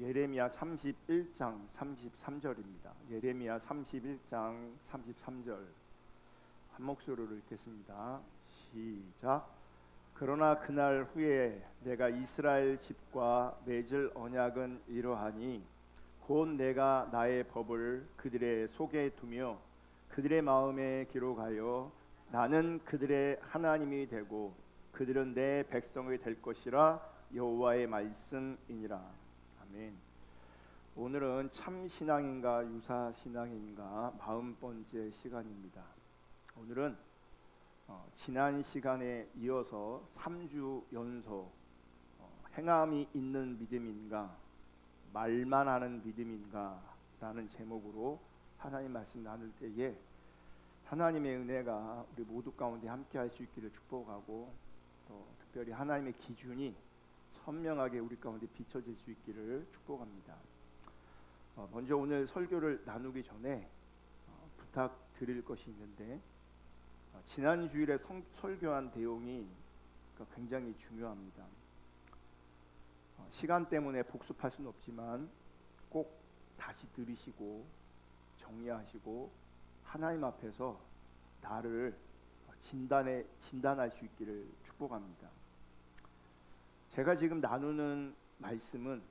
예레미야 31장 33절입니다. 예레미야 31장 33절 한 목소리로 읽겠습니다. 시작. 그러나 그날 후에 내가 이스라엘 집과 맺을 언약은 이러하니 곧 내가 나의 법을 그들의 속에 두며 그들의 마음에 기록하여 나는 그들의 하나님이 되고 그들은 내 백성이 될 것이라 여호와의 말씀이니라. 아멘. 오늘은 참신앙인가 유사신앙인가 40번째 시간입니다. 오늘은 지난 시간에 이어서 3주 연속 행함이 있는 믿음인가 말만 하는 믿음인가 라는 제목으로 하나님 말씀 나눌 때에 하나님의 은혜가 우리 모두 가운데 함께 할 수 있기를 축복하고 또 특별히 하나님의 기준이 선명하게 우리 가운데 비춰질 수 있기를 축복합니다. 먼저 오늘 설교를 나누기 전에 부탁드릴 것이 있는데 지난 주일에 설교한 내용이 굉장히 중요합니다. 시간 때문에 복습할 수는 없지만 꼭 다시 들으시고 정리하시고 하나님 앞에서 나를 진단할 수 있기를 축복합니다. 제가 지금 나누는 말씀은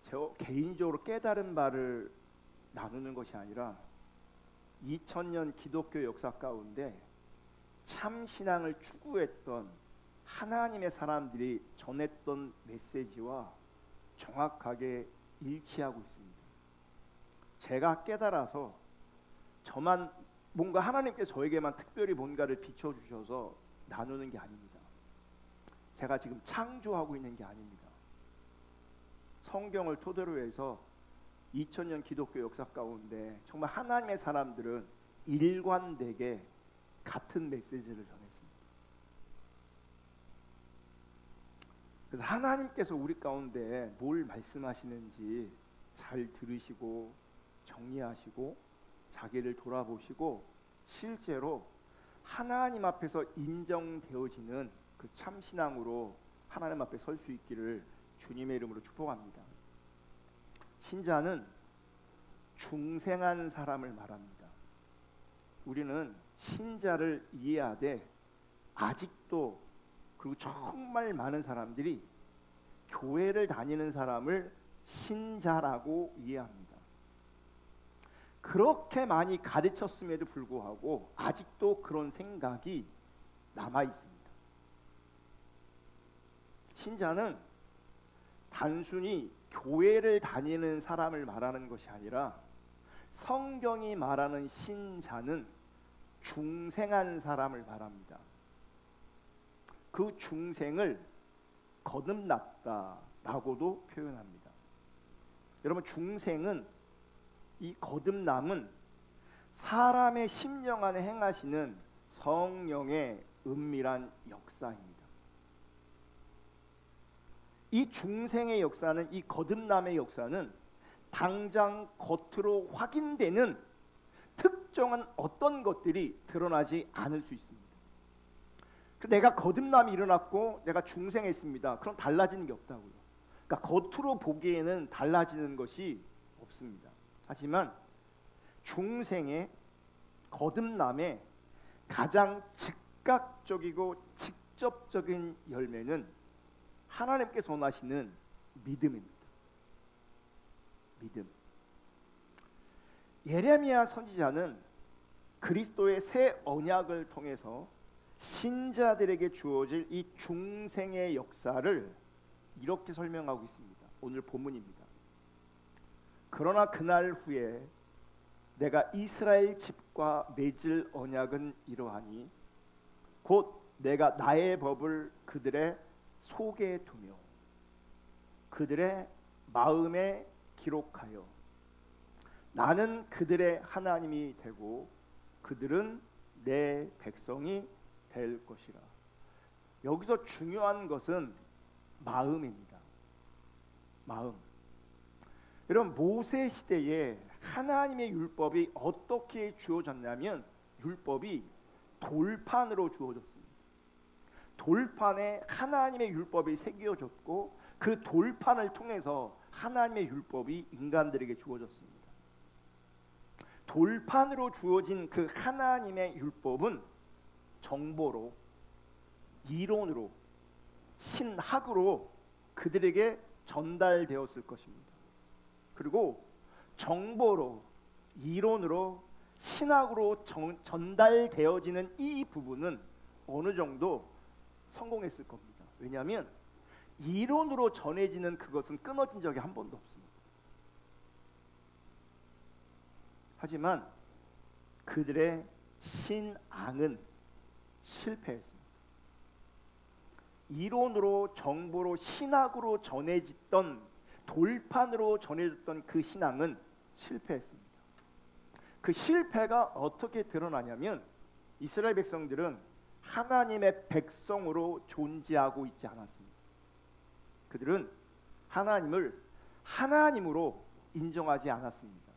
저 개인적으로 깨달은 바를 나누는 것이 아니라 2000년 기독교 역사 가운데 참 신앙을 추구했던 하나님의 사람들이 전했던 메시지와 정확하게 일치하고 있습니다. 제가 깨달아서 저만 뭔가 하나님께서 저에게만 특별히 뭔가를 비춰주셔서 나누는 게 아닙니다. 제가 지금 창조하고 있는 게 아닙니다. 성경을 토대로 해서 2000년 기독교 역사 가운데 정말 하나님의 사람들은 일관되게 같은 메시지를 전했습니다. 그래서 하나님께서 우리 가운데 뭘 말씀하시는지 잘 들으시고 정리하시고 자기를 돌아보시고 실제로 하나님 앞에서 인정되어지는 그 참신앙으로 하나님 앞에 설 수 있기를 주님의 이름으로 축복합니다. 신자는 중생한 사람을 말합니다. 우리는 신자를 이해하되 아직도 그리고 정말 많은 사람들이 교회를 다니는 사람을 신자라고 이해합니다. 그렇게 많이 가르쳤음에도 불구하고 아직도 그런 생각이 남아 있습니다. 신자는 단순히 교회를 다니는 사람을 말하는 것이 아니라 성경이 말하는 신자는 중생한 사람을 말합니다. 그 중생을 거듭났다라고도 표현합니다. 여러분, 중생은 이 거듭남은 사람의 심령 안에 행하시는 성령의 은밀한 역사입니다. 이 중생의 역사는, 이 거듭남의 역사는 당장 겉으로 확인되는 특정한 어떤 것들이 드러나지 않을 수 있습니다. 내가 거듭남이 일어났고 내가 중생했습니다. 그럼 달라지는 게 없다고요. 그러니까 겉으로 보기에는 달라지는 것이 없습니다. 하지만 중생의 거듭남의 가장 즉각적이고 직접적인 열매는 하나님께서 원하시는 믿음입니다. 믿음. 예레미야 선지자는 그리스도의 새 언약을 통해서 신자들에게 주어질 이 중생의 역사를 이렇게 설명하고 있습니다. 오늘 본문입니다. 그러나 그날 후에 내가 이스라엘 집과 맺을 언약은 이러하니 곧 내가 나의 법을 그들의 속에 두며 그들의 마음에 기록하여 나는 그들의 하나님이 되고 그들은 내 백성이 될 것이라. 여기서 중요한 것은 마음입니다. 마음. 여러분, 모세 시대에 하나님의 율법이 어떻게 주어졌냐면 율법이 돌판으로 주어졌습니다. 돌판에 하나님의 율법이 새겨졌고 그 돌판을 통해서 하나님의 율법이 인간들에게 주어졌습니다. 돌판으로 주어진 그 하나님의 율법은 정보로, 이론으로, 신학으로 그들에게 전달되었을 것입니다. 그리고 정보로, 이론으로, 신학으로 전달되어지는 이 부분은 어느 정도 성공했을 겁니다. 왜냐하면 이론으로 전해지는 그것은 끊어진 적이 한 번도 없습니다. 하지만 그들의 신앙은 실패했습니다. 이론으로, 정보로, 신학으로 전해졌던, 돌판으로 전해졌던 그 신앙은 실패했습니다. 그 실패가 어떻게 드러나냐면 이스라엘 백성들은 하나님의 백성으로 존재하고 있지 않았습니다. 그들은 하나님을 하나님으로 인정하지 않았습니다.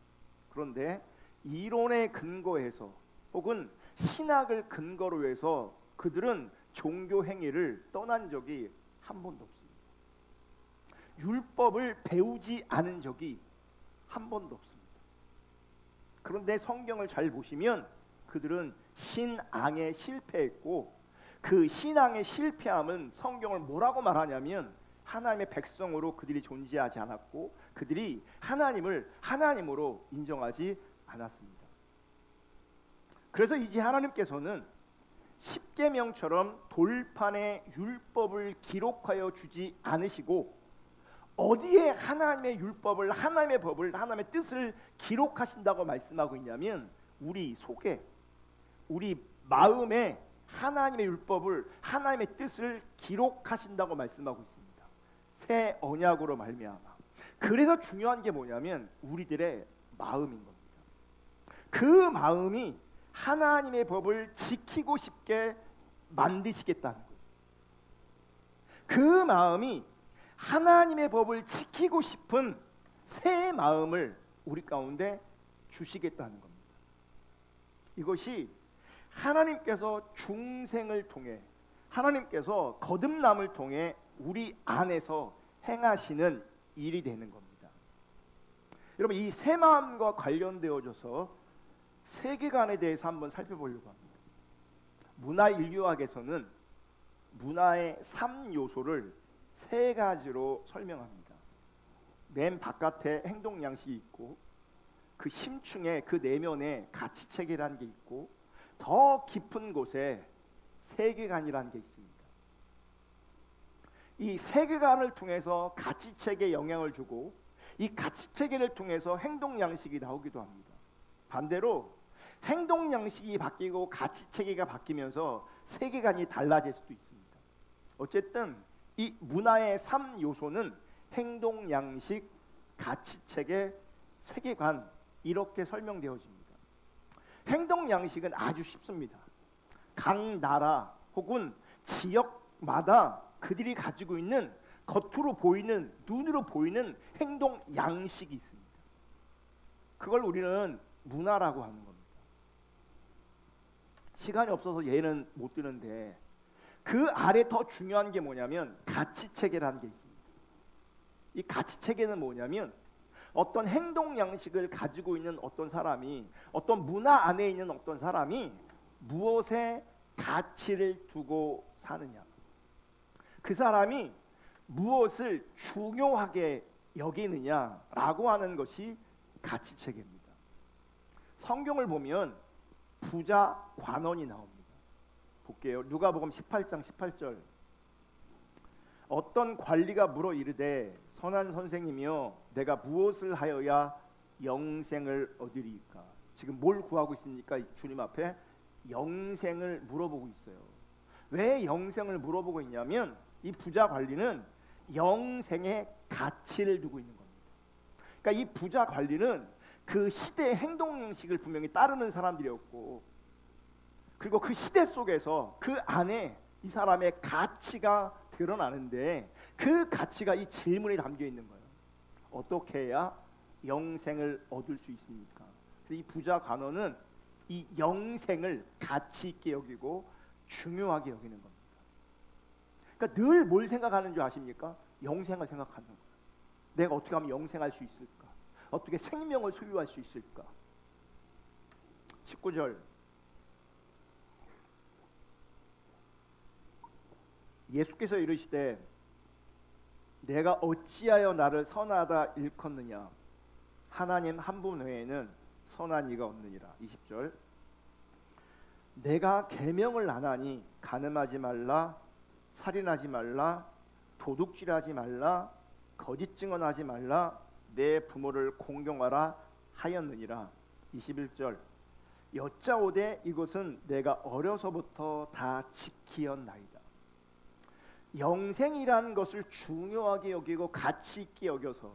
그런데 이론에 근거해서 혹은 신학을 근거로 해서 그들은 종교 행위를 떠난 적이 한 번도 없습니다. 율법을 배우지 않은 적이 한 번도 없습니다. 그런데 성경을 잘 보시면 그들은 신앙에 실패했고, 그 신앙의 실패함은 성경을 뭐라고 말하냐면 하나님의 백성으로 그들이 존재하지 않았고 그들이 하나님을 하나님으로 인정하지 않았습니다. 그래서 이제 하나님께서는 십계명처럼 돌판에 율법을 기록하여 주지 않으시고 어디에 하나님의 율법을, 하나님의 법을, 하나님의 뜻을 기록하신다고 말씀하고 있냐면 우리 속에, 우리 마음에 하나님의 율법을, 하나님의 뜻을 기록하신다고 말씀하고 있습니다. 새 언약으로 말미암아. 그래서 중요한 게 뭐냐면 우리들의 마음인 겁니다. 그 마음이 하나님의 법을 지키고 싶게 만드시겠다는 거예요. 그 마음이 하나님의 법을 지키고 싶은 새 마음을 우리 가운데 주시겠다는 겁니다. 이것이 하나님께서 중생을 통해, 하나님께서 거듭남을 통해 우리 안에서 행하시는 일이 되는 겁니다. 여러분, 이 새 마음과 관련되어져서 세계관에 대해서 한번 살펴보려고 합니다. 문화 인류학에서는 문화의 3요소를 3가지로 설명합니다. 맨 바깥에 행동 양식이 있고, 그 심층에, 그 내면에 가치체계라는 게 있고, 더 깊은 곳에 세계관이라는 게 있습니다. 이 세계관을 통해서 가치체계에 영향을 주고 이 가치체계를 통해서 행동 양식이 나오기도 합니다. 반대로 행동 양식이 바뀌고 가치체계가 바뀌면서 세계관이 달라질 수도 있습니다. 어쨌든 이 문화의 3요소는 행동 양식, 가치체계, 세계관, 이렇게 설명되어집니다. 행동 양식은 아주 쉽습니다. 각 나라 혹은 지역마다 그들이 가지고 있는 겉으로 보이는, 눈으로 보이는 행동 양식이 있습니다. 그걸 우리는 문화라고 하는 겁니다. 시간이 없어서 얘는 못 드는데 그 아래 더 중요한 게 뭐냐면 가치체계라는 게 있습니다. 이 가치체계는 뭐냐면 어떤 행동 양식을 가지고 있는 어떤 사람이, 어떤 문화 안에 있는 어떤 사람이 무엇에 가치를 두고 사느냐, 그 사람이 무엇을 중요하게 여기느냐라고 하는 것이 가치체계입니다. 성경을 보면 부자 관원이 나옵니다. 볼게요. 누가복음 18장 18절. 어떤 관리가 물어 이르되 선한 선생님이여 내가 무엇을 하여야 영생을 얻으리이까. 지금 뭘 구하고 있습니까? 주님 앞에 영생을 물어보고 있어요. 왜 영생을 물어보고 있냐면 이 부자 관리는 영생의 가치를 두고 있는 겁니다. 그러니까 이 부자 관리는 그 시대의 행동 양식을 분명히 따르는 사람들이었고, 그리고 그 시대 속에서 그 안에 이 사람의 가치가 드러나는데 그 가치가 이 질문에 담겨 있는 거예요. 어떻게 해야 영생을 얻을 수 있습니까? 그래서 이 부자 관원은 이 영생을 가치 있게 여기고 중요하게 여기는 겁니다. 그러니까 늘 뭘 생각하는 줄 아십니까? 영생을 생각하는 거예요. 내가 어떻게 하면 영생할 수 있을까? 어떻게 생명을 소유할 수 있을까? 19절 예수께서 이르시되 내가 어찌하여 나를 선하다 일컫느냐? 하나님 한 분 외에는 선한 이가 없느니라. 20절 내가 계명을 안 하니 간음하지 말라, 살인하지 말라, 도둑질하지 말라, 거짓 증언하지 말라, 내 부모를 공경하라 하였느니라. 21절 여짜오되 이것은 내가 어려서부터 다 지키었나이다. 영생이라는 것을 중요하게 여기고 가치 있게 여겨서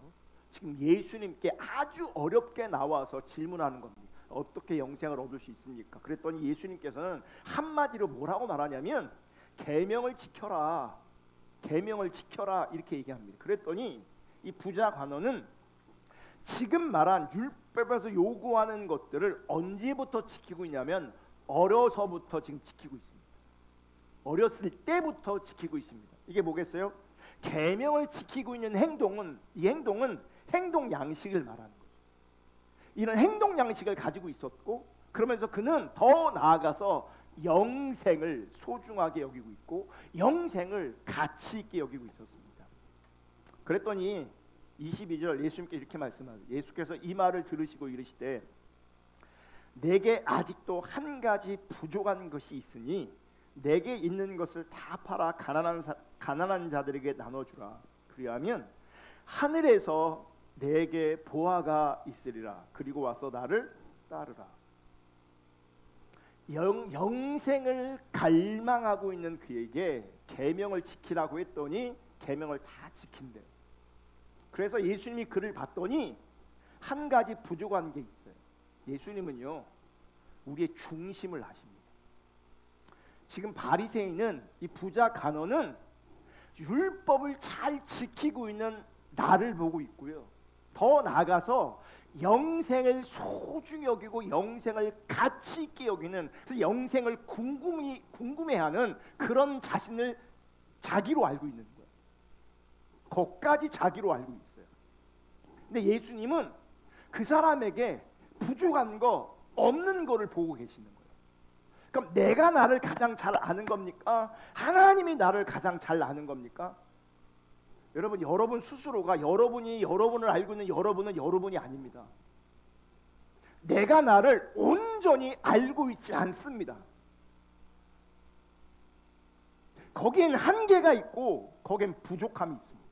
지금 예수님께 아주 어렵게 나와서 질문하는 겁니다. 어떻게 영생을 얻을 수 있습니까? 그랬더니 예수님께서는 한마디로 뭐라고 말하냐면 계명을 지켜라, 계명을 지켜라 이렇게 얘기합니다. 그랬더니 이 부자 관원은 지금 말한 율법에서 요구하는 것들을 언제부터 지키고 있냐면 어려서부터 지금 지키고 있습니다. 어렸을 때부터 지키고 있습니다. 이게 뭐겠어요? 계명을 지키고 있는 행동은, 이 행동은 행동 양식을 말하는 거죠. 이런 행동 양식을 가지고 있었고, 그러면서 그는 더 나아가서 영생을 소중하게 여기고 있고 영생을 가치 있게 여기고 있었습니다. 그랬더니 22절 예수님께 이렇게 말씀하세요. 예수께서 이 말을 들으시고 이르시되 내게 아직도 한 가지 부족한 것이 있으니 내게 있는 것을 다 팔아 가난한 자들에게 나눠주라. 그리하면 하늘에서 내게 보화가 있으리라. 그리고 와서 나를 따르라. 영생을 갈망하고 있는 그에게 계명을 지키라고 했더니 계명을 다 지킨대요. 그래서 예수님이 그를 봤더니 한 가지 부족한 게 있어요. 예수님은요 우리의 중심을 아십니다. 지금 바리새인은, 이 부자 간원은 율법을 잘 지키고 있는 나를 보고 있고요. 더 나아가서 영생을 소중히 여기고 영생을 가치 있게 여기는, 그래서 영생을 궁금해하는 그런 자신을 자기로 알고 있는 거예요. 거기까지 자기로 알고 있어요. 근데 예수님은 그 사람에게 부족한 거, 없는 거를 보고 계시는 거예요. 그럼 내가 나를 가장 잘 아는 겁니까? 하나님이 나를 가장 잘 아는 겁니까? 여러분 스스로가 여러분이 여러분을 알고 있는 여러분은 여러분이 아닙니다. 내가 나를 온전히 알고 있지 않습니다. 거기엔 한계가 있고 거기엔 부족함이 있습니다.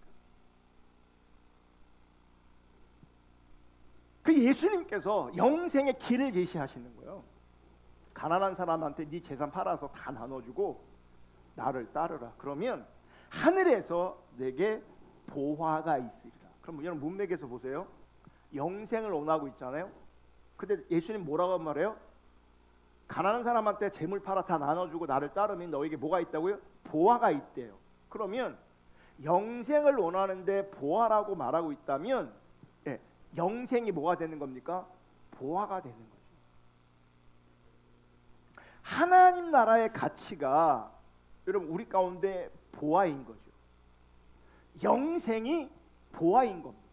그 예수님께서 영생의 길을 제시하시는 거예요. 가난한 사람한테 네 재산 팔아서 다 나눠주고 나를 따르라. 그러면 하늘에서 내게 보화가 있으리라. 그럼 여러분 문맥에서 보세요. 영생을 원하고 있잖아요. 근데 예수님 뭐라고 말해요? 가난한 사람한테 재물 팔아 다 나눠주고 나를 따르면 너에게 뭐가 있다고요? 보화가 있대요. 그러면 영생을 원하는데 보화라고 말하고 있다면 영생이 뭐가 되는 겁니까? 보화가 되는 거죠. 하나님 나라의 가치가 여러분 우리 가운데 보화인 거죠. 영생이 보화인 겁니다.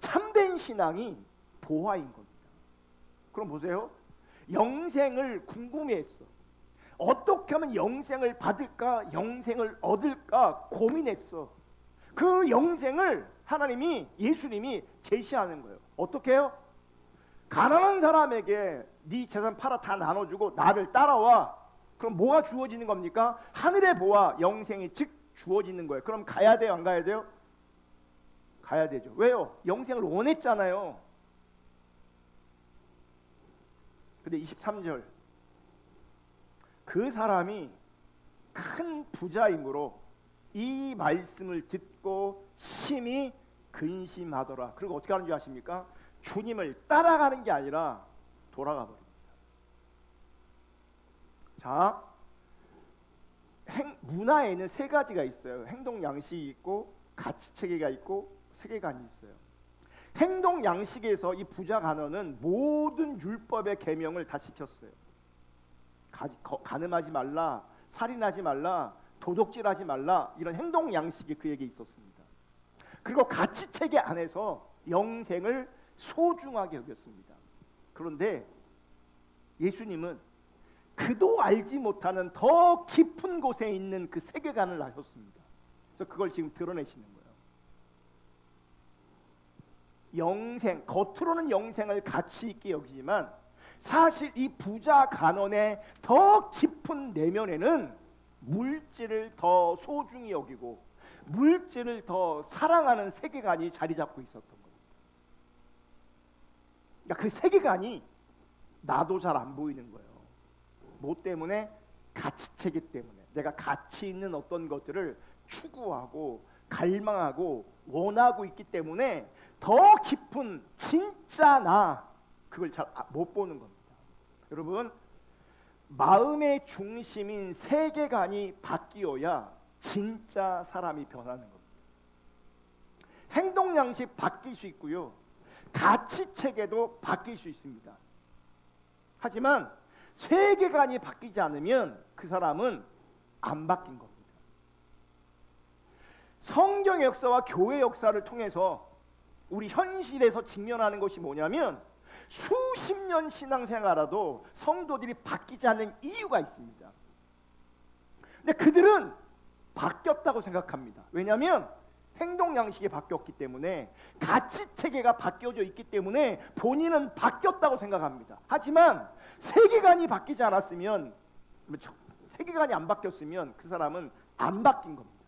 참된 신앙이 보화인 겁니다. 그럼 보세요. 영생을 궁금해했어. 어떻게 하면 영생을 받을까, 영생을 얻을까 고민했어. 그 영생을 하나님이, 예수님이 제시하는 거예요. 어떻게 해요? 가난한 사람에게 네 재산 팔아 다 나눠주고 나를 따라와. 그럼 뭐가 주어지는 겁니까? 하늘의 보화, 영생이 즉 주어지는 거예요. 그럼 가야 돼요, 안 가야 돼요? 가야 되죠. 왜요? 영생을 원했잖아요. 근데 23절 그 사람이 큰 부자이므로 이 말씀을 듣고 심히 근심하더라. 그리고 어떻게 하는지 아십니까? 주님을 따라가는 게 아니라 돌아가 버립니다. 자, 문화에는 세 가지가 있어요. 행동 양식이 있고 가치 체계가 있고 세계관이 있어요. 행동 양식에서 이 부자 간원은 모든 율법의 계명을 다 지켰어요. 간음하지 말라, 살인하지 말라, 도둑질하지 말라, 이런 행동 양식이 그에게 있었습니다. 그리고 가치체계 안에서 영생을 소중하게 여겼습니다. 그런데 예수님은 그도 알지 못하는 더 깊은 곳에 있는 그 세계관을 아셨습니다. 그래서 그걸 지금 드러내시는 거예요. 영생, 겉으로는 영생을 가치 있게 여기지만 사실 이 부자 간원의 더 깊은 내면에는 물질을 더 소중히 여기고 물질을 더 사랑하는 세계관이 자리 잡고 있었던 겁니다. 그러니까 그 세계관이 나도 잘 안 보이는 거예요. 뭐 때문에? 가치체계 때문에. 내가 가치 있는 어떤 것들을 추구하고 갈망하고 원하고 있기 때문에 더 깊은 진짜 나, 그걸 잘 못 보는 겁니다. 여러분, 마음의 중심인 세계관이 바뀌어야 진짜 사람이 변하는 겁니다. 행동 양식 바뀔 수 있고요, 가치 체계도 바뀔 수 있습니다. 하지만 세계관이 바뀌지 않으면 그 사람은 안 바뀐 겁니다. 성경의 역사와 교회 역사를 통해서 우리 현실에서 직면하는 것이 뭐냐면 수십 년 신앙생활하도 성도들이 바뀌지 않는 이유가 있습니다. 근데 그들은 바뀌었다고 생각합니다. 왜냐하면 행동 양식이 바뀌었기 때문에, 가치 체계가 바뀌어져 있기 때문에 본인은 바뀌었다고 생각합니다. 하지만 세계관이 바뀌지 않았으면, 세계관이 안 바뀌었으면 그 사람은 안 바뀐 겁니다.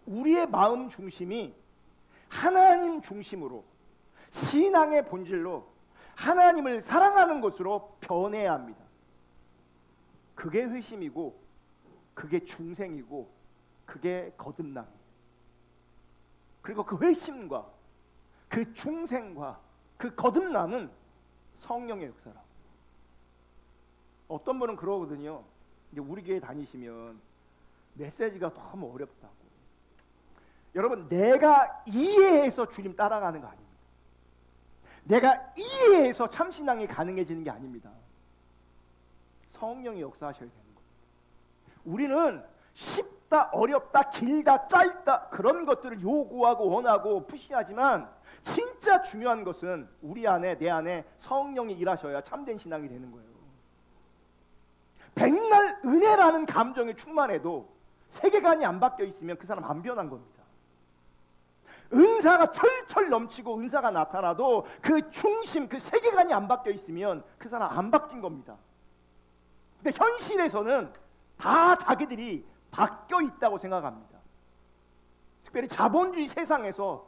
우리의 마음 중심이 하나님 중심으로, 신앙의 본질로 하나님을 사랑하는 것으로 변해야 합니다. 그게 회심이고, 그게 중생이고, 그게 거듭남이에요. 그리고 그 회심과 그 중생과 그 거듭남은 성령의 역사라고. 어떤 분은 그러거든요. 이제 우리 교회 다니시면 메시지가 너무 어렵다고. 여러분, 내가 이해해서 주님 따라가는 거 아닙니다. 내가 이해해서 참신앙이 가능해지는 게 아닙니다. 성령이 역사하셔야 되는 겁니다. 우리는 쉽다, 어렵다, 길다, 짧다, 그런 것들을 요구하고 원하고 푸시하지만 진짜 중요한 것은 우리 안에, 내 안에 성령이 일하셔야 참된 신앙이 되는 거예요. 백날 은혜라는 감정이 충만해도 세계관이 안 바뀌어 있으면 그 사람 안 변한 겁니다. 은사가 철철 넘치고 은사가 나타나도 그 중심, 그 세계관이 안 바뀌어 있으면 그 사람 안 바뀐 겁니다. 근데 현실에서는 다 자기들이 바뀌어 있다고 생각합니다. 특별히 자본주의 세상에서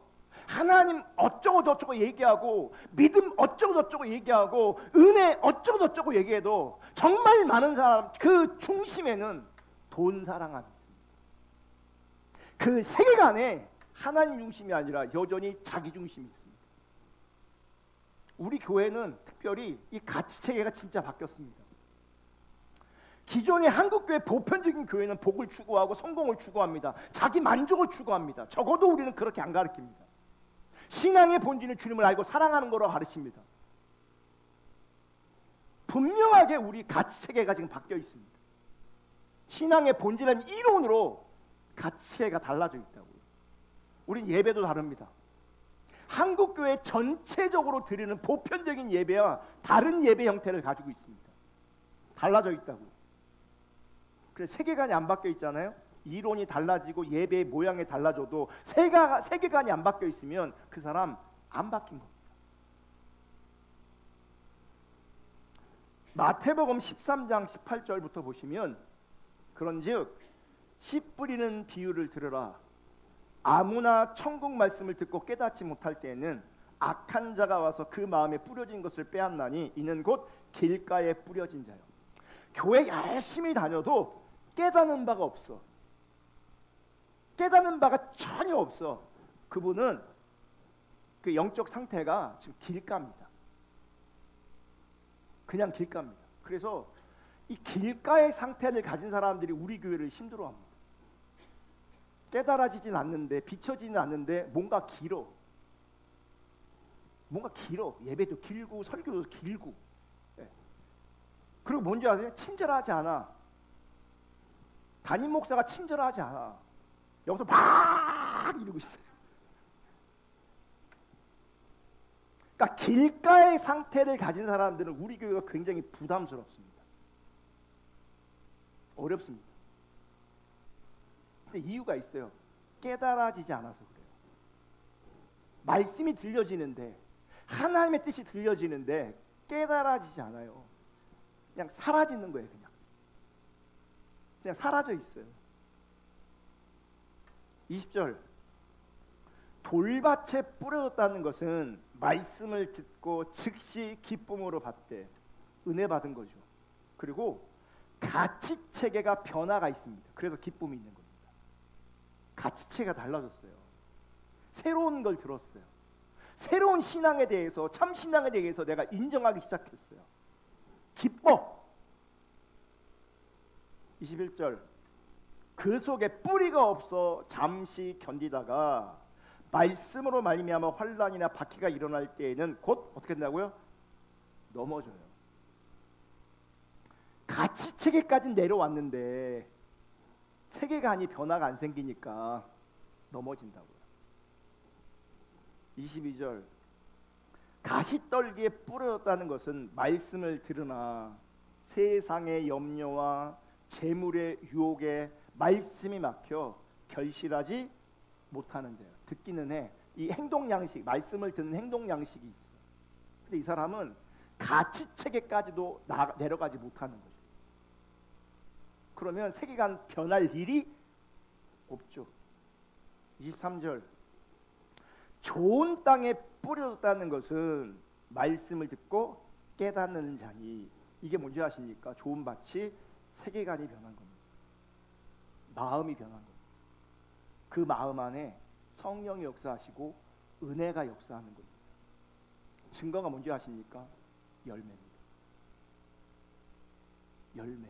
하나님 어쩌고 저쩌고 얘기하고, 믿음 어쩌고 저쩌고 얘기하고, 은혜 어쩌고 저쩌고 얘기해도 정말 많은 사람, 그 중심에는 돈 사랑함이 있습니다. 그 세계관에 하나님 중심이 아니라 여전히 자기 중심이 있습니다. 우리 교회는 특별히 이 가치 체계가 진짜 바뀌었습니다. 기존의 한국교회 보편적인 교회는 복을 추구하고 성공을 추구합니다. 자기 만족을 추구합니다. 적어도 우리는 그렇게 안 가르칩니다. 신앙의 본질은 주님을 알고 사랑하는 거로 가르칩니다. 분명하게 우리 가치 체계가 지금 바뀌어 있습니다. 신앙의 본질은 이론으로 가치 체계가 달라져 있다고요. 우린 예배도 다릅니다. 한국교회 전체적으로 드리는 보편적인 예배와 다른 예배 형태를 가지고 있습니다. 달라져 있다고요. 그래서 세계관이 안 바뀌어 있잖아요. 이론이 달라지고 예배의 모양이 달라져도 세계관이 안 바뀌어 있으면 그 사람 안 바뀐 겁니다. 마태복음 13장 18절부터 보시면, 그런즉 씨 뿌리는 비유를 들으라. 아무나 천국 말씀을 듣고 깨닫지 못할 때에는 악한 자가 와서 그 마음에 뿌려진 것을 빼앗나니 이는 곧 길가에 뿌려진 자요. 교회 열심히 다녀도 깨닫는 바가 없어. 깨닫는 바가 전혀 없어. 그분은 그 영적 상태가 지금 길가입니다. 그냥 길가입니다. 그래서 이 길가의 상태를 가진 사람들이 우리 교회를 힘들어합니다. 깨달아지진 않는데, 비춰지진 않는데 뭔가 길어. 뭔가 길어. 예배도 길고 설교도 길고. 예. 그리고 뭔지 아세요? 친절하지 않아. 담임 목사가 친절하지 않아. 여기서 막 이러고 있어요. 그러니까 길가의 상태를 가진 사람들은 우리 교회가 굉장히 부담스럽습니다. 어렵습니다. 근데 이유가 있어요. 깨달아지지 않아서 그래요. 말씀이 들려지는데, 하나님의 뜻이 들려지는데 깨달아지지 않아요. 그냥 사라지는 거예요. 그냥 사라져 있어요. 20절, 돌밭에 뿌려졌다는 것은 말씀을 듣고 즉시 기쁨으로 받되 은혜 받은 거죠. 그리고 가치체계가 변화가 있습니다. 그래서 기쁨이 있는 겁니다. 가치체계가 달라졌어요. 새로운 걸 들었어요. 새로운 신앙에 대해서, 참 신앙에 대해서 내가 인정하기 시작했어요. 기뻐. 21절, 그 속에 뿌리가 없어 잠시 견디다가 말씀으로 말미암아 환난이나 박해가 일어날 때에는 곧 어떻게 된다고요? 넘어져요. 가치체계까지 내려왔는데 세계관이 변화가 안 생기니까 넘어진다고요. 22절, 가시떨기에 뿌려졌다는 것은 말씀을 들으나 세상의 염려와 재물의 유혹에 말씀이 막혀 결실하지 못하는 자예요. 듣기는 해. 이 행동 양식, 말씀을 듣는 행동 양식이 있어. 근데 이 사람은 가치 체계까지도 내려가지 못하는 거죠. 그러면 세계관 변할 일이 없죠. 23절, 좋은 땅에 뿌려졌다는 것은 말씀을 듣고 깨닫는 자니, 이게 뭔지 아십니까? 좋은 밭이 세계관이 변한 겁니다. 마음이 변한 겁니다. 그 마음 안에 성령이 역사하시고 은혜가 역사하는 겁니다. 증거가 뭔지 아십니까? 열매입니다. 열매.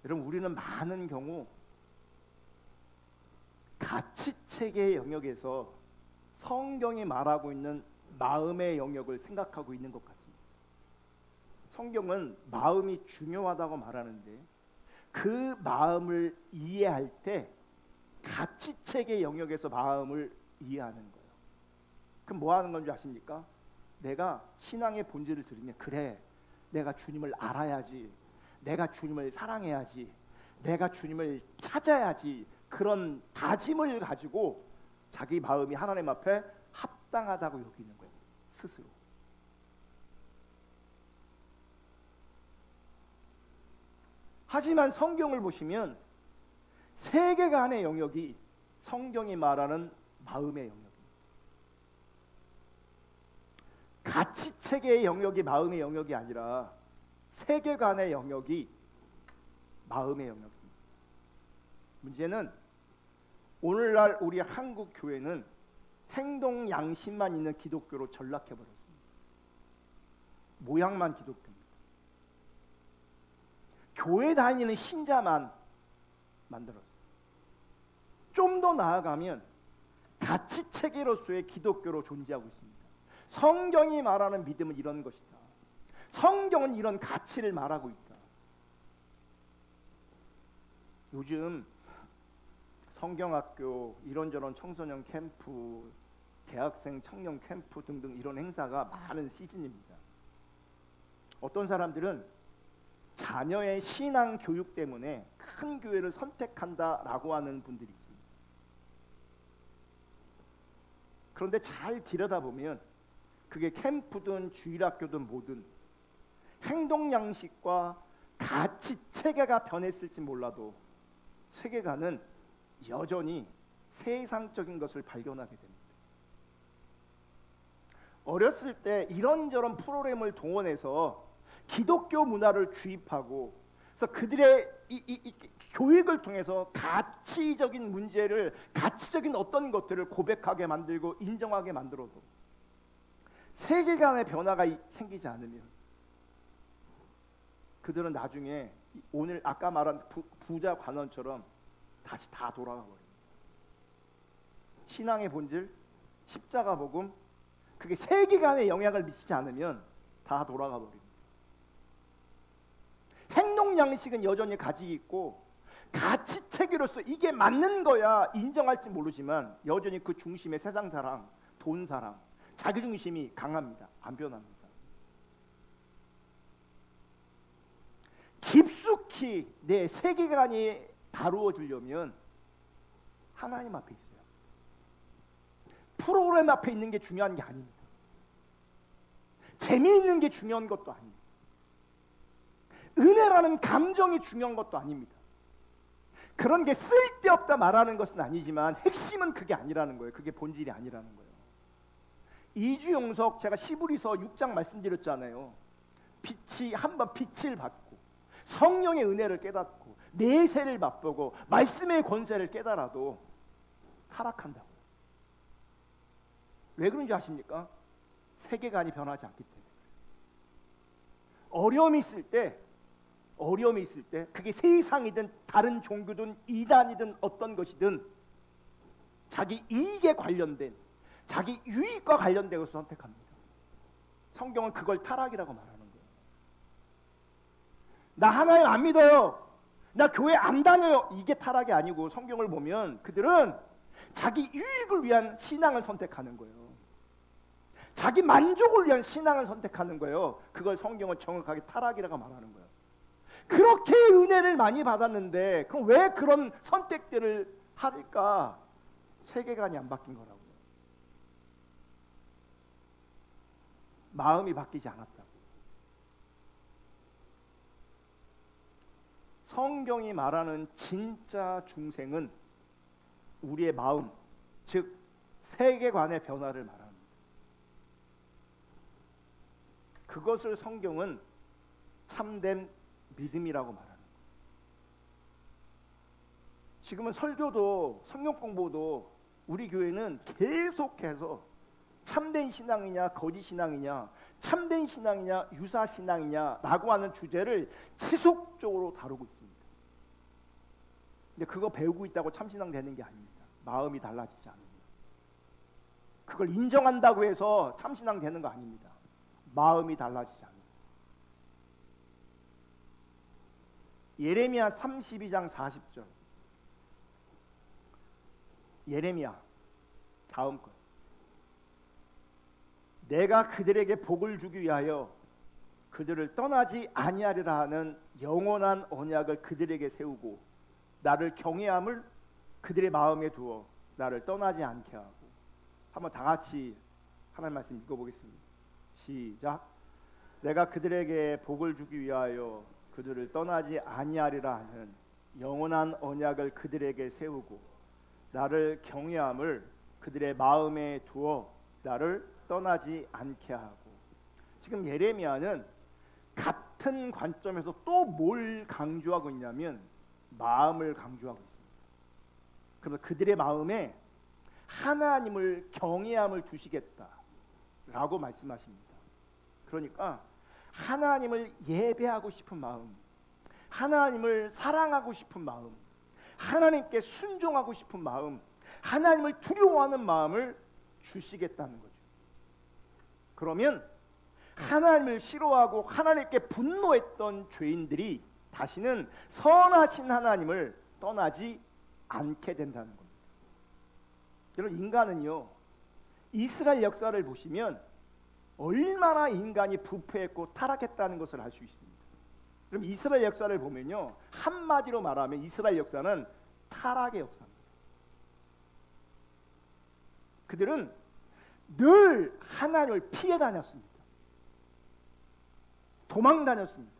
여러분, 우리는 많은 경우 가치체계의 영역에서 성경이 말하고 있는 마음의 영역을 생각하고 있는 것 같습니다. 성경은 마음이 중요하다고 말하는데 그 마음을 이해할 때 가치체계 영역에서 마음을 이해하는 거예요. 그럼 뭐 하는 건지 아십니까? 내가 신앙의 본질을 들으면, 그래, 내가 주님을 알아야지, 내가 주님을 사랑해야지, 내가 주님을 찾아야지, 그런 다짐을 가지고 자기 마음이 하나님 앞에 합당하다고 여기는 거예요. 스스로. 하지만 성경을 보시면 세계관의 영역이 성경이 말하는 마음의 영역입니다. 가치체계의 영역이 마음의 영역이 아니라 세계관의 영역이 마음의 영역입니다. 문제는 오늘날 우리 한국 교회는 행동 양심만 있는 기독교로 전락해버렸습니다. 모양만 기독교입니다. 교회 다니는 신자만 만들었어요. 좀 더 나아가면 가치체계로서의 기독교로 존재하고 있습니다. 성경이 말하는 믿음은 이런 것이다. 성경은 이런 가치를 말하고 있다. 요즘 성경학교, 이런저런 청소년 캠프, 대학생 청년 캠프 등등 이런 행사가 많은 시즌입니다. 어떤 사람들은 자녀의 신앙 교육 때문에 큰 교회를 선택한다라고 하는 분들이 있습니다. 그런데 잘 들여다보면 그게 캠프든 주일학교든 뭐든 행동 양식과 가치 체계가 변했을지 몰라도 세계관은 여전히 세상적인 것을 발견하게 됩니다. 어렸을 때 이런저런 프로그램을 동원해서 기독교 문화를 주입하고, 그래서 그들의 이 교육을 통해서 가치적인 문제를, 가치적인 어떤 것들을 고백하게 만들고 인정하게 만들어도 세계관의 변화가 생기지 않으면 그들은 나중에 오늘 아까 말한 부자 관원처럼 다시 다 돌아가 버립니다. 신앙의 본질 십자가 복음, 그게 세계관에 영향을 미치지 않으면 다 돌아가 버립니다. 행동 양식은 여전히 가지고 있고 가치 체계로서 이게 맞는 거야 인정할지 모르지만 여전히 그 중심에 세상 사랑, 돈 사랑, 자기 중심이 강합니다. 안 변합니다. 깊숙이 내 세계관이 다루어지려면 하나님 앞에 있어요. 프로그램 앞에 있는 게 중요한 게 아닙니다. 재미있는 게 중요한 것도 아닙니다. 은혜라는 감정이 중요한 것도 아닙니다. 그런 게 쓸데없다 말하는 것은 아니지만 핵심은 그게 아니라는 거예요. 그게 본질이 아니라는 거예요. 이주용석 제가 시브리서 6장 말씀드렸잖아요. 빛이 한번 빛을 받고 성령의 은혜를 깨닫고 내세를 맛보고 말씀의 권세를 깨달아도 타락한다고요. 왜 그런지 아십니까? 세계관이 변하지 않기 때문에. 어려움이 있을 때 그게 세상이든 다른 종교든 이단이든 어떤 것이든 자기 이익에 관련된 자기 유익과 관련된 것을 선택합니다. 성경은 그걸 타락이라고 말하는 거예요. 나 하나님 안 믿어요. 나 교회 안 다녀요. 이게 타락이 아니고 성경을 보면 그들은 자기 유익을 위한 신앙을 선택하는 거예요. 자기 만족을 위한 신앙을 선택하는 거예요. 그걸 성경은 정확하게 타락이라고 말하는 거예요. 그렇게 은혜를 많이 받았는데 그럼 왜 그런 선택들을 할까? 세계관이 안 바뀐 거라고요. 마음이 바뀌지 않았다고. 성경이 말하는 진짜 중생은 우리의 마음, 즉 세계관의 변화를 말합니다. 그것을 성경은 참된 믿음이라고 말하는 거예요. 지금은 설교도 성경 공부도 우리 교회는 계속해서 참된 신앙이냐 거짓 신앙이냐, 참된 신앙이냐 유사 신앙이냐라고 하는 주제를 지속적으로 다루고 있습니다. 근데 그거 배우고 있다고 참신앙 되는 게 아닙니다. 마음이 달라지지 않습니다. 그걸 인정한다고 해서 참신앙 되는 거 아닙니다. 마음이 달라지지 않습니다. 예레미야 32장 40절. 예레미야 다음 것. 내가 그들에게 복을 주기 위하여 그들을 떠나지 아니하리라 하는 영원한 언약을 그들에게 세우고 나를 경외함을 그들의 마음에 두어 나를 떠나지 않게 하고. 한번 다 같이 하나님 말씀 읽어보겠습니다. 시작. 내가 그들에게 복을 주기 위하여 그들을 떠나지 아니하리라 하는 영원한 언약을 그들에게 세우고 나를 경외함을 그들의 마음에 두어 나를 떠나지 않게 하고. 지금 예레미야는 같은 관점에서 또 뭘 강조하고 있냐면 마음을 강조하고 있습니다. 그래서 그들의 마음에 하나님을 경외함을 두시겠다라고 말씀하십니다. 그러니까 하나님을 예배하고 싶은 마음, 하나님을 사랑하고 싶은 마음, 하나님께 순종하고 싶은 마음, 하나님을 두려워하는 마음을 주시겠다는 거죠. 그러면 하나님을 싫어하고 하나님께 분노했던 죄인들이 다시는 선하신 하나님을 떠나지 않게 된다는 겁니다. 여러분, 인간은요, 이스라엘 역사를 보시면 얼마나 인간이 부패했고 타락했다는 것을 알 수 있습니다. 그럼 이스라엘 역사를 보면요, 한마디로 말하면 이스라엘 역사는 타락의 역사입니다. 그들은 늘 하나님을 피해 다녔습니다. 도망 다녔습니다.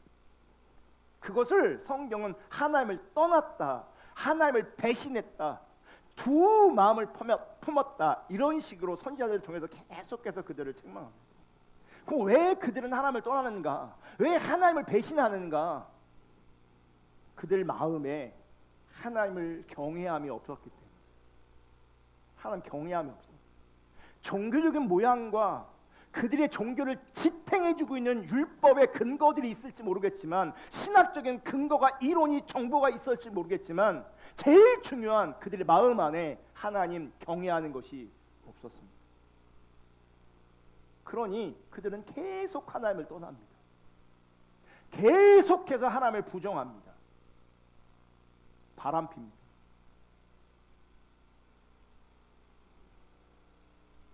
그것을 성경은 하나님을 떠났다, 하나님을 배신했다, 두 마음을 품었다, 이런 식으로 선지자들을 통해서 계속해서 그들을 책망합니다. 그럼 왜 그들은 하나님을 떠나는가? 왜 하나님을 배신하는가? 그들 마음에 하나님을 경외함이 없었기 때문에. 하나님 경외함이 없어요. 종교적인 모양과 그들의 종교를 지탱해주고 있는 율법의 근거들이 있을지 모르겠지만, 신학적인 근거가 이론이 정보가 있을지 모르겠지만, 제일 중요한 그들의 마음 안에 하나님 경외하는 것이 없었습니다. 그러니 그들은 계속 하나님을 떠납니다. 계속해서 하나님을 부정합니다. 바람핍니다.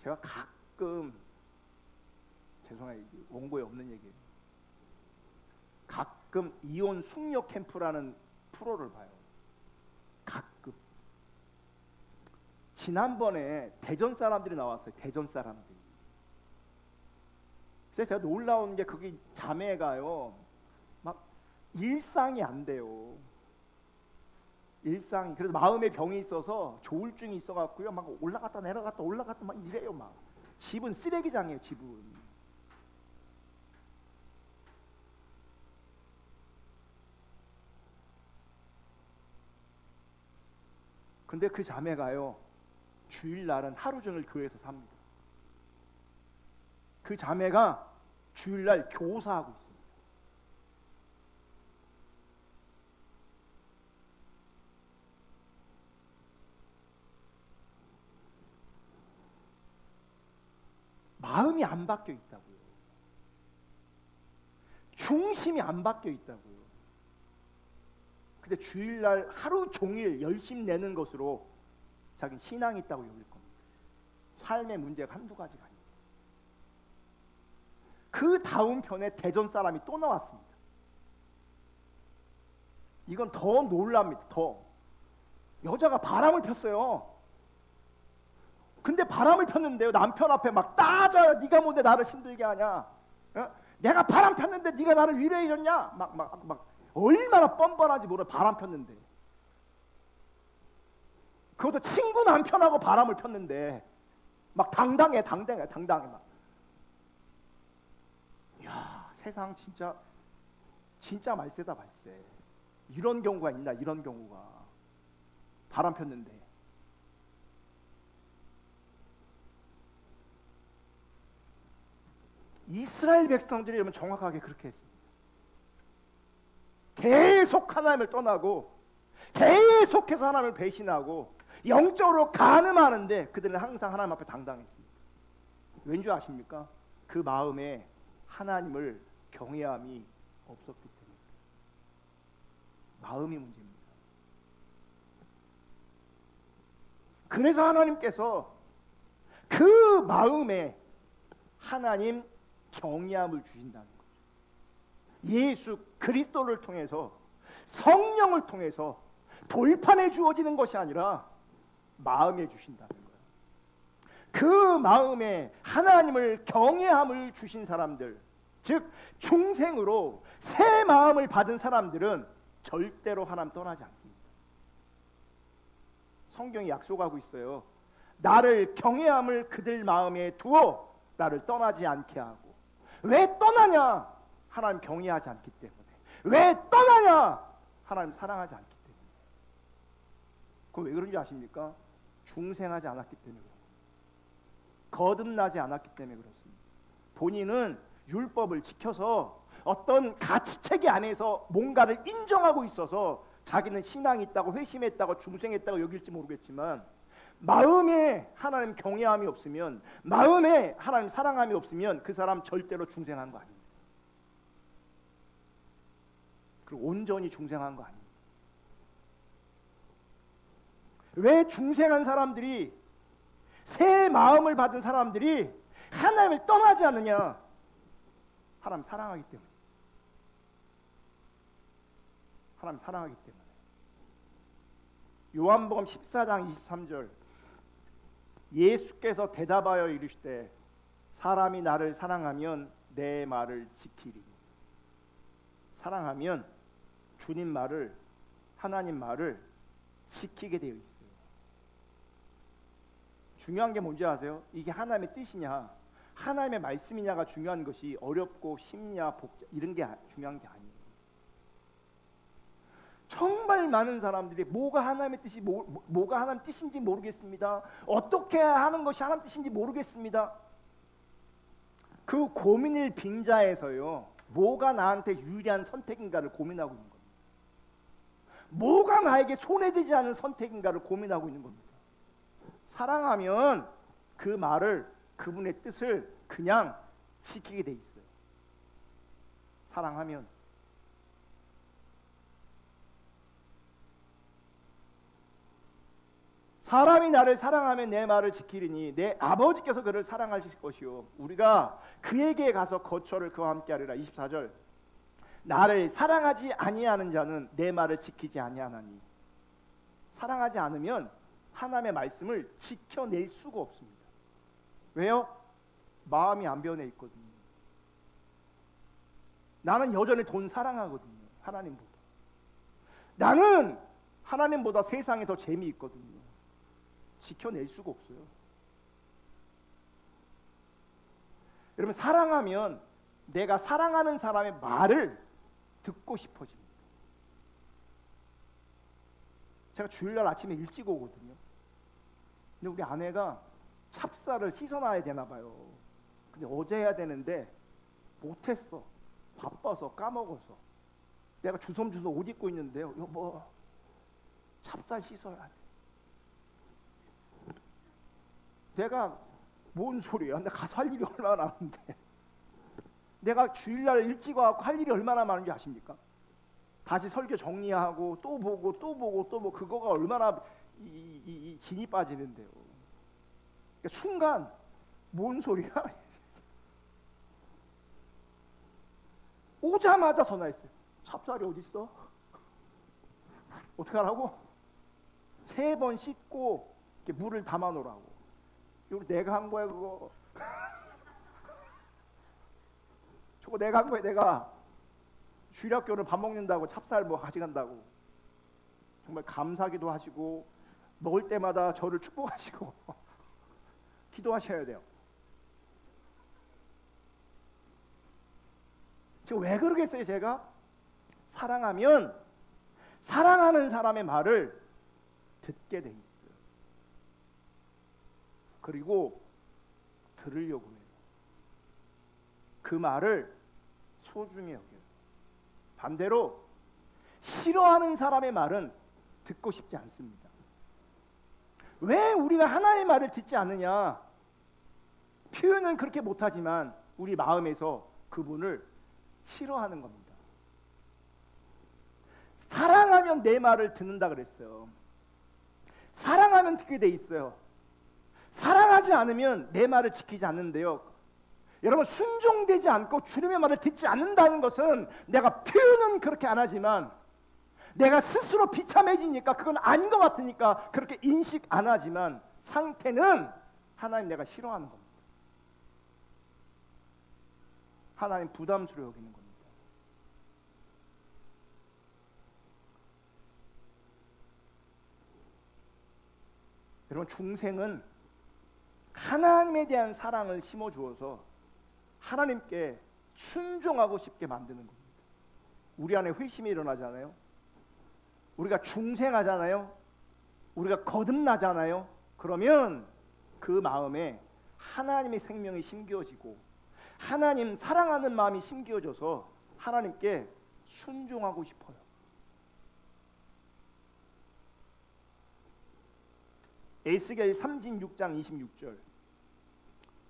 제가 가끔, 죄송해요, 원고에 없는 얘기예요, 가끔 이혼 숙녀 캠프라는 프로를 봐요. 가끔. 지난번에 대전 사람들이 나왔어요. 대전 사람들이. 그래서 제가 놀라운 게, 거기 자매가요, 막 일상이 안 돼요. 일상이. 그래서 마음의 병이 있어서 조울증이 있어갖고요, 막 올라갔다 내려갔다 올라갔다 막 이래요. 막 집은 쓰레기장이에요. 집은. 근데 그 자매가요, 주일날은 하루 종일 교회에서 삽니다. 그 자매가 주일날 교사하고 있습니다. 마음이 안 바뀌어 있다고요. 중심이 안 바뀌어 있다고요. 근데 주일날 하루 종일 열심 내는 것으로 자기는 신앙이 있다고 여길 겁니다. 삶의 문제가 한두 가지가 아닙니다. 그 다음 편에 대전 사람이 또 나왔습니다. 이건 더 놀랍니다. 더. 여자가 바람을 폈어요. 근데 바람을 폈는데요, 남편 앞에 막 따져요. 네가 뭔데 나를 힘들게 하냐? 어? 내가 바람 폈는데 네가 나를 위로해 줬냐? 막 얼마나 뻔뻔하지 모르. 바람 폈는데, 그것도 친구 남편하고 바람을 폈는데 막 당당해 막. 야, 세상 진짜 말세다 말세. 이런 경우가 있나? 이런 경우가. 바람 폈는데. 이스라엘 백성들이 여러분 정확하게 그렇게 했습니다. 계속 하나님을 떠나고 계속해서 하나님을 배신하고 영적으로 간음하는데 그들은 항상 하나님 앞에 당당했습니다. 왠지 아십니까? 그 마음에 하나님을 경외함이 없었기 때문에. 마음이 문제입니다. 그래서 하나님께서 그 마음에 하나님 경외함을 주신다는 거죠. 예수 그리스도를 통해서, 성령을 통해서 돌판에 주어지는 것이 아니라 마음에 주신다는 거예요. 그 마음에 하나님을 경외함을 주신 사람들, 즉 중생으로 새 마음을 받은 사람들은 절대로 하나님 떠나지 않습니다. 성경이 약속하고 있어요. 나를 경외함을 그들 마음에 두어 나를 떠나지 않게 하고. 왜 떠나냐? 하나님 경외하지 않기 때문에. 왜 떠나냐? 하나님 사랑하지 않기 때문에. 그럼 왜 그런지 아십니까? 중생하지 않았기 때문에 그렇습니다. 거듭나지 않았기 때문에 그렇습니다. 본인은 율법을 지켜서 어떤 가치체계 안에서 뭔가를 인정하고 있어서 자기는 신앙이 있다고, 회심했다고, 중생했다고 여길지 모르겠지만, 마음에 하나님 경외함이 없으면, 마음에 하나님 사랑함이 없으면 그 사람 절대로 중생한 거 아닙니다. 그리고 온전히 중생한 거 아닙니다. 왜 중생한 사람들이, 새 마음을 받은 사람들이 하나님을 떠나지 않느냐? 하나님 사랑하기 때문에. 하나님 사랑하기 때문에. 요한복음 14장 23절, 예수께서 대답하여 이르시되 사람이 나를 사랑하면 내 말을 지키리니. 사랑하면 주님 말을, 하나님 말을 지키게 되어 있어요. 중요한 게 뭔지 아세요? 이게 하나님의 뜻이냐, 하나님의 말씀이냐가 중요한 것이, 어렵고 쉽냐 이런 게 중요한 게 아니에요. 정말 많은 사람들이 뭐가 하나님의 뜻이 뭐가 하나님 뜻인지 모르겠습니다. 어떻게 하는 것이 하나님 뜻인지 모르겠습니다. 그 고민을 빙자해서요, 뭐가 나한테 유리한 선택인가를 고민하고 있는 겁니다. 뭐가 나에게 손해되지 않은 선택인가를 고민하고 있는 겁니다. 사랑하면 그 말을, 그분의 뜻을 그냥 지키게 돼 있어요. 사랑하면. 사람이 나를 사랑하면 내 말을 지키리니 내 아버지께서 그를 사랑하실 것이요 우리가 그에게 가서 거처를 그와 함께 하리라. 24절 나를 사랑하지 아니하는 자는 내 말을 지키지 아니하나니. 사랑하지 않으면 하나님의 말씀을 지켜낼 수가 없습니다. 왜요? 마음이 안 변해 있거든요. 나는 여전히 돈 사랑하거든요. 하나님보다. 나는 하나님보다 세상에 더 재미있거든요. 지켜낼 수가 없어요. 여러분 사랑하면 내가 사랑하는 사람의 말을 듣고 싶어집니다. 제가 주일날 아침에 일찍 오거든요. 근데 우리 아내가 찹쌀을 씻어놔야 되나 봐요. 근데 어제 해야 되는데 못했어. 바빠서 까먹어서. 내가 주섬주섬 옷 입고 있는데요. 여보 찹쌀 씻어야 돼. 내가 뭔 소리야? 내가 가서 할 일이 얼마나 많은데. 내가 주일날 일찍 와서 할 일이 얼마나 많은지 아십니까? 다시 설교 정리하고 또 보고 또 보고 또 보고 그거가 얼마나 진이 빠지는데요. 그러니까 순간 뭔 소리야? 오자마자 전화했어요. 찹쌀이 어디 있어? 어떻게 하라고? 3번 씻고 이렇게 물을 담아 놓으라고. 이거 내가 한 거야 그거. 저거 내가 한 거야. 내가 주일학교를 밥 먹는다고 찹쌀 뭐 가져간다고. 정말 감사하기도 하시고 먹을 때마다 저를 축복하시고 기도하셔야 돼요. 지금 왜 그러겠어요? 제가 사랑하면 사랑하는 사람의 말을 듣게 돼 있어요. 그리고 들으려고 해요. 그 말을 소중히 여겨요. 반대로 싫어하는 사람의 말은 듣고 싶지 않습니다. 왜 우리가 하나님의 말을 듣지 않느냐? 표현은 그렇게 못하지만 우리 마음에서 그분을 싫어하는 겁니다. 사랑하면 내 말을 듣는다 그랬어요. 사랑하면 듣게 돼 있어요. 사랑하지 않으면 내 말을 지키지 않는데요. 여러분 순종되지 않고 주님의 말을 듣지 않는다는 것은 내가 표현은 그렇게 안 하지만 내가 스스로 비참해지니까 그건 아닌 것 같으니까 그렇게 인식 안 하지만 상태는 하나님 내가 싫어하는 겁니다. 하나님 부담스러워 여기는 겁니다. 여러분 중생은 하나님에 대한 사랑을 심어주어서 하나님께 순종하고 싶게 만드는 겁니다. 우리 안에 회심이 일어나잖아요. 우리가 중생하잖아요. 우리가 거듭나잖아요. 그러면 그 마음에 하나님의 생명이 심겨지고 하나님 사랑하는 마음이 심겨져서 하나님께 순종하고 싶어요. 에스겔 36장 26절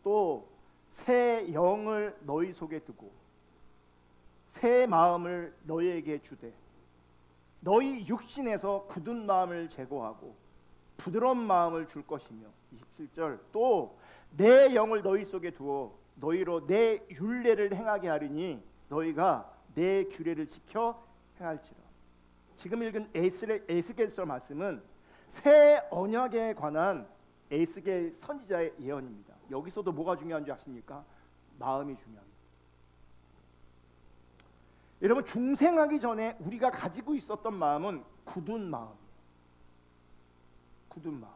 또 새 영을 너희 속에 두고 새 마음을 너희에게 주되 너희 육신에서 굳은 마음을 제거하고 부드러운 마음을 줄 것이며 27절 또 내 영을 너희 속에 두어 너희로 내 율례를 행하게 하리니 너희가 내 규례를 지켜 행할지라. 지금 읽은 에스겔서 말씀은 새 언약에 관한 에스겔 선지자의 예언입니다. 여기서도 뭐가 중요한 줄 아십니까? 마음이 중요합니다. 여러분 중생하기 전에 우리가 가지고 있었던 마음은 굳은 마음이에요. 굳은 마음.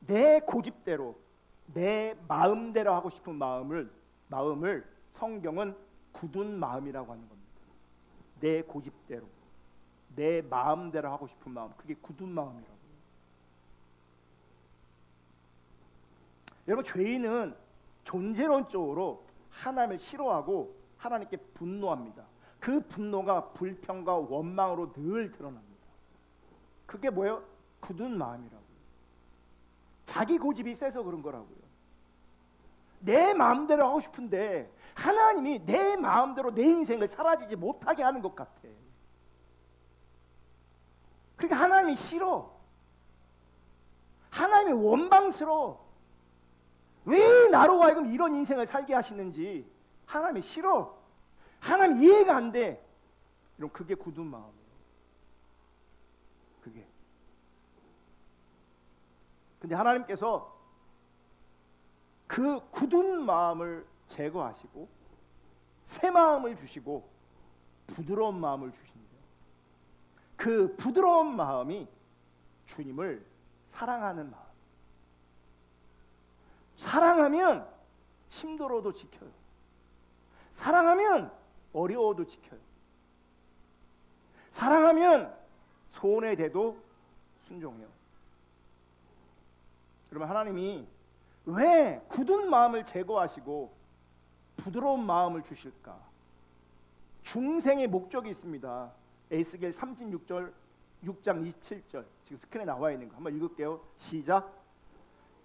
내 고집대로 내 마음대로 하고 싶은 마음을 성경은 굳은 마음이라고 하는 겁니다. 내 고집대로 내 마음대로 하고 싶은 마음, 그게 굳은 마음이라고요. 여러분 죄인은 존재론적으로 하나님을 싫어하고 하나님께 분노합니다. 그 분노가 불평과 원망으로 늘 드러납니다. 그게 뭐예요? 굳은 마음이라고요. 자기 고집이 세서 그런 거라고요. 내 마음대로 하고 싶은데 하나님이 내 마음대로 내 인생을 살아지지 못하게 하는 것 같아. 그러니까 하나님이 싫어. 하나님이 원망스러워. 왜 나로 하여금 이런 인생을 살게 하시는지 하나님이 싫어. 하나님 이해가 안 돼. 이런 그게 굳은 마음이에요. 그게. 근데 하나님께서 그 굳은 마음을 제거하시고 새 마음을 주시고 부드러운 마음을 주신대요. 그 부드러운 마음이 주님을 사랑하는 마음. 사랑하면 힘들어도 지켜요. 사랑하면 어려워도 지켜요. 사랑하면 손에 대도 순종해요. 그러면 하나님이 왜 굳은 마음을 제거하시고 부드러운 마음을 주실까? 중생의 목적이 있습니다. 에스겔 36장 27절 지금 스크린에 나와 있는 거 한번 읽을게요. 시작.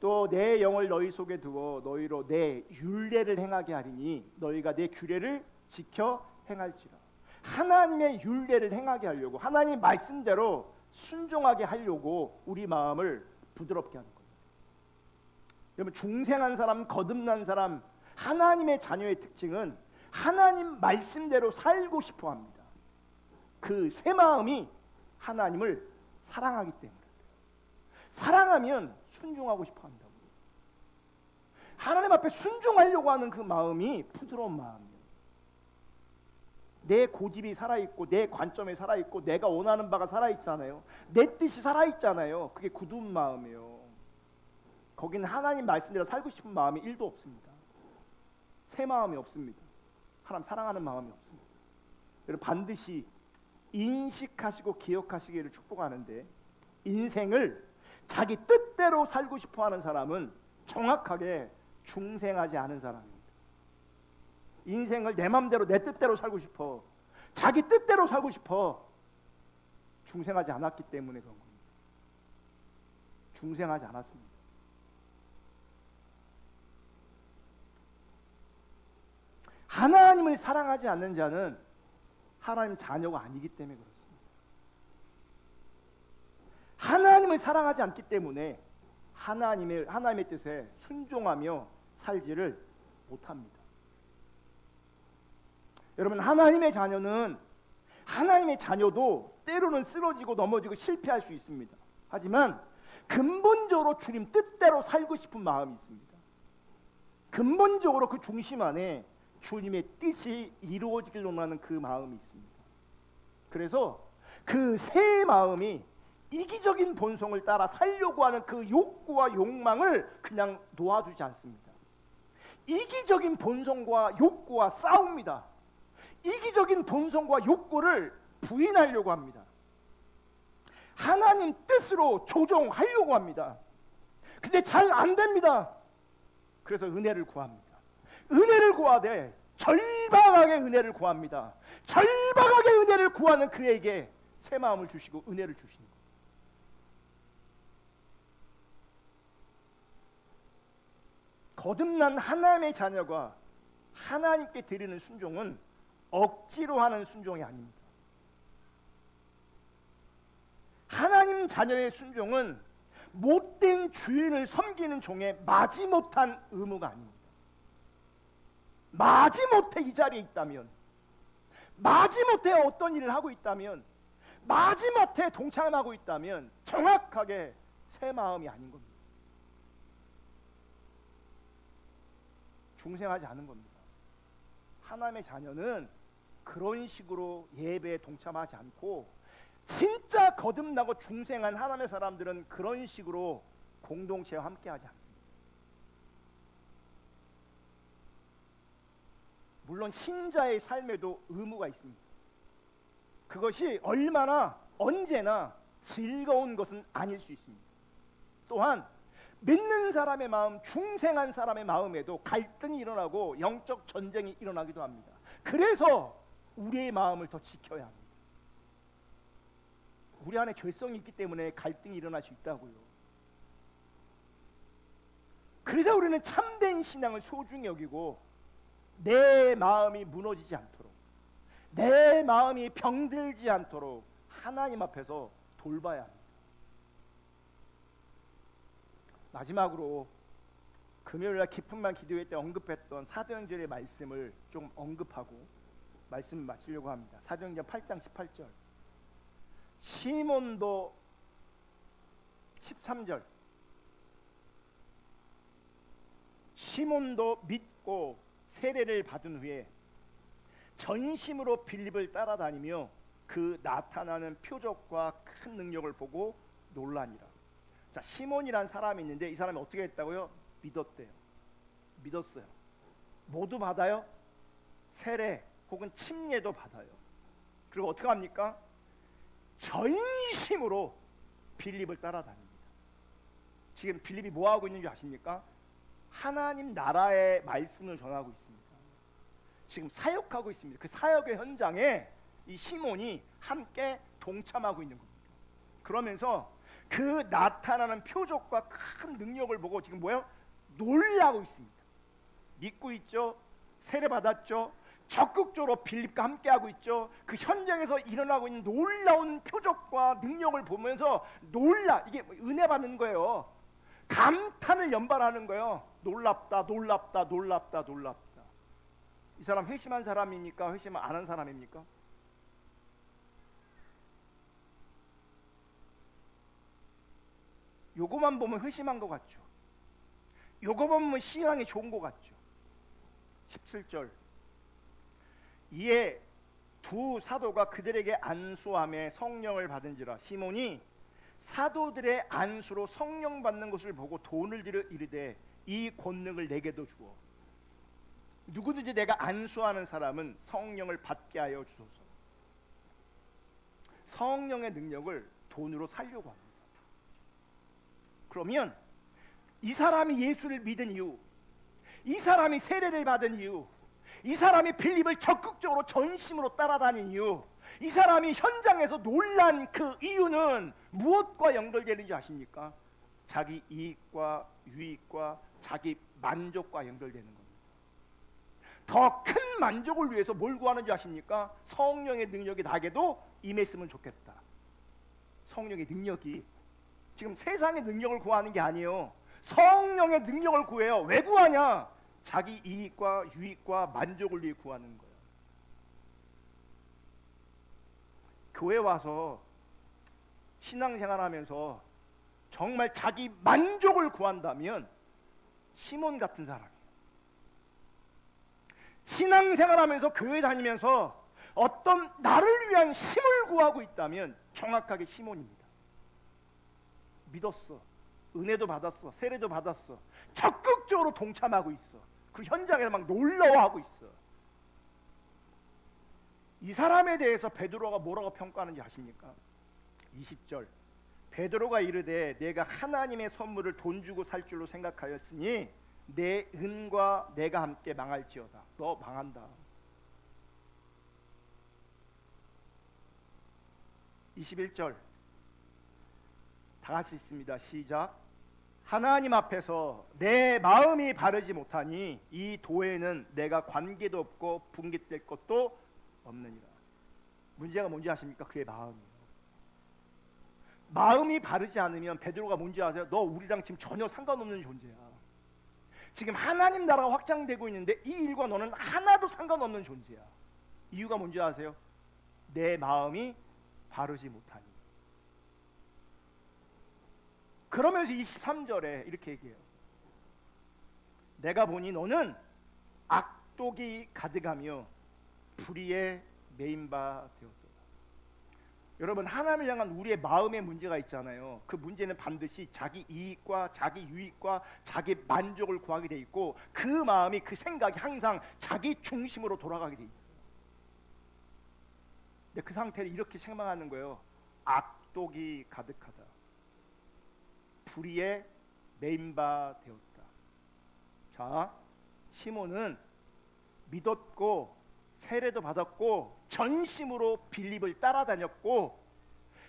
또 내 영을 너희 속에 두어 너희로 내 율례를 행하게 하리니 너희가 내 규례를 지켜 행할지라. 하나님의 율례를 행하게 하려고 하나님 말씀대로 순종하게 하려고 우리 마음을 부드럽게 하는 거예요. 여러분 중생한 사람, 거듭난 사람, 하나님의 자녀의 특징은 하나님 말씀대로 살고 싶어 합니다. 그 새 마음이 하나님을 사랑하기 때문에. 사랑하면 순종하고 싶어 한다고. 하나님 앞에 순종하려고 하는 그 마음이 부드러운 마음이에요. 내 고집이 살아있고 내 관점에 살아있고 내가 원하는 바가 살아있잖아요. 내 뜻이 살아있잖아요. 그게 굳은 마음이에요. 거기는 하나님 말씀대로 살고 싶은 마음이 1도 없습니다. 새 마음이 없습니다. 하나님 사랑하는 마음이 없습니다. 여러분 반드시 인식하시고 기억하시기를 축복하는데 인생을 자기 뜻대로 살고 싶어하는 사람은 정확하게 중생하지 않은 사람입니다. 인생을 내 맘대로 내 뜻대로 살고 싶어, 자기 뜻대로 살고 싶어, 중생하지 않았기 때문에 그런 겁니다. 중생하지 않았습니다. 하나님을 사랑하지 않는 자는 하나님 자녀가 아니기 때문에 그렇습니다. 하나님을 사랑하지 않기 때문에 하나님의 뜻에 순종하며 살지를 못합니다. 여러분 하나님의 자녀도 때로는 쓰러지고 넘어지고 실패할 수 있습니다. 하지만 근본적으로 주님 뜻대로 살고 싶은 마음이 있습니다. 근본적으로 그 중심 안에 주님의 뜻이 이루어지길 원하는 그 마음이 있습니다. 그래서 그 새 마음이 이기적인 본성을 따라 살려고 하는 그 욕구와 욕망을 그냥 놓아두지 않습니다. 이기적인 본성과 욕구와 싸웁니다. 이기적인 본성과 욕구를 부인하려고 합니다. 하나님 뜻으로 조종하려고 합니다. 근데 잘 안 됩니다. 그래서 은혜를 구합니다. 은혜를 구하되 절박하게 은혜를 구합니다. 절박하게 은혜를 구하는 그에게 새 마음을 주시고 은혜를 주시는 거예요. 거듭난 하나님의 자녀가 하나님께 드리는 순종은 억지로 하는 순종이 아닙니다. 하나님 자녀의 순종은 못된 주인을 섬기는 종의 마지못한 의무가 아닙니다. 마지못해 이 자리에 있다면, 마지못해 어떤 일을 하고 있다면, 마지못해 동참하고 있다면 정확하게 새 마음이 아닌 겁니다. 중생하지 않은 겁니다. 하나님의 자녀는 그런 식으로 예배에 동참하지 않고, 진짜 거듭나고 중생한 하나님의 사람들은 그런 식으로 공동체와 함께하지 않습니다. 물론 신자의 삶에도 의무가 있습니다. 그것이 얼마나 언제나 즐거운 것은 아닐 수 있습니다. 또한 믿는 사람의 마음, 중생한 사람의 마음에도 갈등이 일어나고 영적 전쟁이 일어나기도 합니다. 그래서 우리의 마음을 더 지켜야 합니다. 우리 안에 죄성이 있기 때문에 갈등이 일어날 수 있다고요. 그래서 우리는 참된 신앙을 소중히 여기고 내 마음이 무너지지 않도록, 내 마음이 병들지 않도록 하나님 앞에서 돌봐야 합니다. 마지막으로 금요일날 깊은밤 기도회 때 언급했던 사도행전의 말씀을 좀 언급하고 말씀을 마치려고 합니다. 사도행전 8장 18절, 시몬도 13절, 시몬도 믿고 세례를 받은 후에 전심으로 빌립을 따라다니며 그 나타나는 표적과 큰 능력을 보고 놀라니라. 자, 시몬이란 사람이 있는데 이 사람이 어떻게 했다고요? 믿었대요. 믿었어요. 모두 받아요? 세례 혹은 침례도 받아요. 그리고 어떻게 합니까? 전심으로 빌립을 따라다닙니다. 지금 빌립이 뭐 하고 있는 줄 아십니까? 하나님 나라의 말씀을 전하고 있습니다. 지금 사역하고 있습니다. 그 사역의 현장에 이 시몬이 함께 동참하고 있는 겁니다. 그러면서 그 나타나는 표적과 큰 능력을 보고 지금 뭐예요? 놀라고 있습니다. 믿고 있죠. 세례 받았죠. 적극적으로 빌립과 함께하고 있죠. 그 현장에서 일어나고 있는 놀라운 표적과 능력을 보면서 이게 은혜 받는 거예요. 감탄을 연발하는 거예요. 놀랍다, 놀랍다, 놀랍다, 놀랍다. 이 사람 회심한 사람입니까? 회심 안 한 사람입니까? 요거만 보면 회심한 것 같죠. 요거만 보면 신앙이 좋은 것 같죠. 17절, 이에 두 사도가 그들에게 안수함에 성령을 받은지라. 시몬이 사도들의 안수로 성령 받는 것을 보고 돈을 들여 이르되 이 권능을 내게도 주어. 누구든지 내가 안수하는 사람은 성령을 받게 하여 주소서. 성령의 능력을 돈으로 살려고 합니다. 그러면 이 사람이 예수를 믿은 이유, 이 사람이 세례를 받은 이유, 이 사람이 빌립을 적극적으로 전심으로 따라다닌 이유, 이 사람이 현장에서 놀란 그 이유는 무엇과 연결되는지 아십니까? 자기 이익과 유익과 자기 만족과 연결되는 겁니다. 더 큰 만족을 위해서 뭘 구하는지 아십니까? 성령의 능력이 나에게도 임했으면 좋겠다. 성령의 능력이 지금 세상의 능력을 구하는 게 아니에요. 성령의 능력을 구해요. 왜 구하냐? 자기 이익과 유익과 만족을 위해 구하는 거예요. 교회 와서 신앙생활하면서 정말 자기 만족을 구한다면 시몬 같은 사람이에요. 신앙생활하면서 교회 다니면서 어떤 나를 위한 힘을 구하고 있다면 정확하게 시몬입니다. 믿었어. 은혜도 받았어. 세례도 받았어. 적극적으로 동참하고 있어. 그 현장에서 막 놀라워하고 있어. 이 사람에 대해서 베드로가 뭐라고 평가하는지 아십니까? 20절, 베드로가 이르되 내가 하나님의 선물을 돈 주고 살 줄로 생각하였으니 내 은과 내가 함께 망할지어다. 너 망한다. 21절 다 같이 있습니다. 시작. 하나님 앞에서 내 마음이 바르지 못하니 이 도에는 내가 관계도 없고 분깃될 것도 없느니라. 문제가 뭔지 아십니까? 그의 마음이에요. 마음이 바르지 않으면 베드로가 뭔지 아세요? 너 우리랑 지금 전혀 상관없는 존재야. 지금 하나님 나라가 확장되고 있는데 이 일과 너는 하나도 상관없는 존재야. 이유가 뭔지 아세요? 내 마음이 바르지 못하니. 그러면서 23절에 이렇게 얘기해요. 내가 보니 너는 악독이 가득하며 불의에 메인 바 되었도다. 여러분, 하나님을 향한 우리의 마음의 문제가 있잖아요. 그 문제는 반드시 자기 이익과 자기 유익과 자기 만족을 구하게 돼 있고 그 마음이, 그 생각이 항상 자기 중심으로 돌아가게 돼 있어요. 근데 그 상태를 이렇게 생각하는 거예요. 악독이 가득하다. 불의에 메인 바 되었다. 자, 시몬은 믿었고 세례도 받았고 전심으로 빌립을 따라다녔고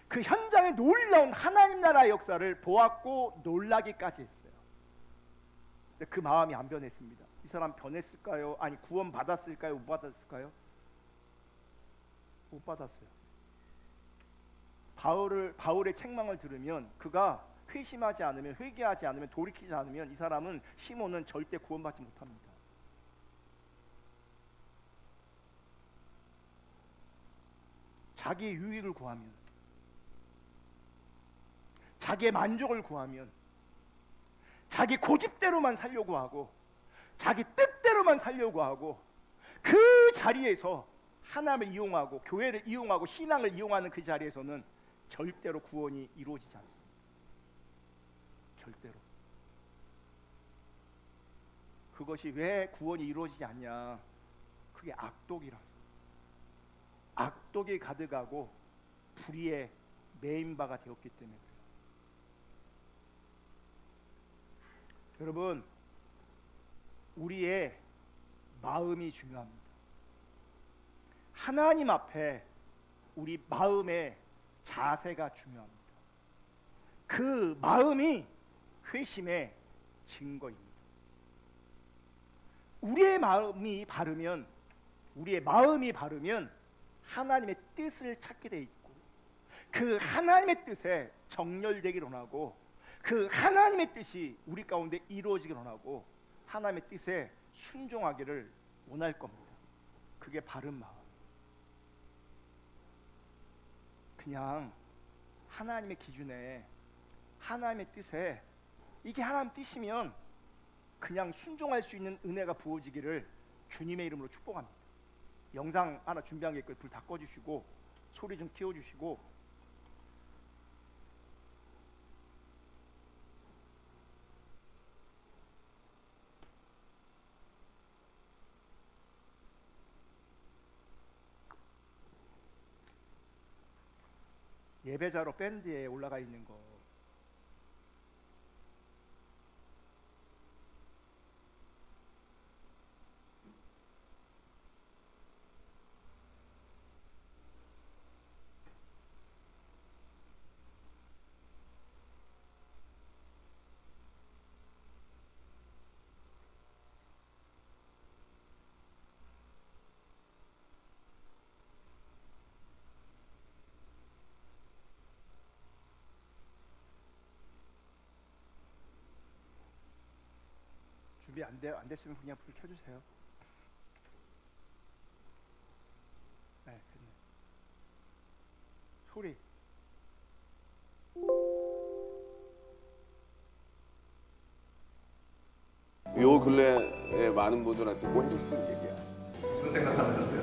그 현장에 놀라운 하나님 나라의 역사를 보았고 놀라기까지 했어요. 근데 그 마음이 안 변했습니다. 이 사람 변했을까요? 아니 구원 받았을까요? 못 받았을까요? 못 받았어요. 바울의 책망을 들으면 그가 회심하지 않으면, 회개하지 않으면, 돌이키지 않으면 이 사람은, 시몬은 절대 구원받지 못합니다. 자기의 유익을 구하면, 자기의 만족을 구하면, 자기 고집대로만 살려고 하고, 자기 뜻대로만 살려고 하고, 그 자리에서 하나님을 이용하고 교회를 이용하고 신앙을 이용하는 그 자리에서는 절대로 구원이 이루어지지 않습니다. 절대로. 그것이 왜 구원이 이루어지지 않냐? 그게 악독이라서. 악독이 가득하고 불의에 매인 바가 되었기 때문에 그래요. 여러분, 우리의 마음이 중요합니다. 하나님 앞에 우리 마음의 자세가 중요합니다. 그 마음이 회심의 증거입니다. 우리의 마음이 바르면 하나님의 뜻을 찾게 돼 있고, 그 하나님의 뜻에 정렬되기를 원하고, 그 하나님의 뜻이 우리 가운데 이루어지기를 원하고, 하나님의 뜻에 순종하기를 원할 겁니다. 그게 바른 마음. 그냥 하나님의 기준에, 하나님의 뜻에, 이게 하나님 뜻이면 그냥 순종할 수 있는 은혜가 부어지기를 주님의 이름으로 축복합니다. 영상 하나 준비한 게 있고 불 다 꺼주시고 소리 좀 키워주시고. 예배자로 밴드에 올라가 있는 거. 준비 안 됐으면 그냥 불 켜주세요. 네, 됐네. 소리. 요 근래에 많은 분들한테 꼭 해주고 싶은 얘기야. 무슨 생각하면서 하세요?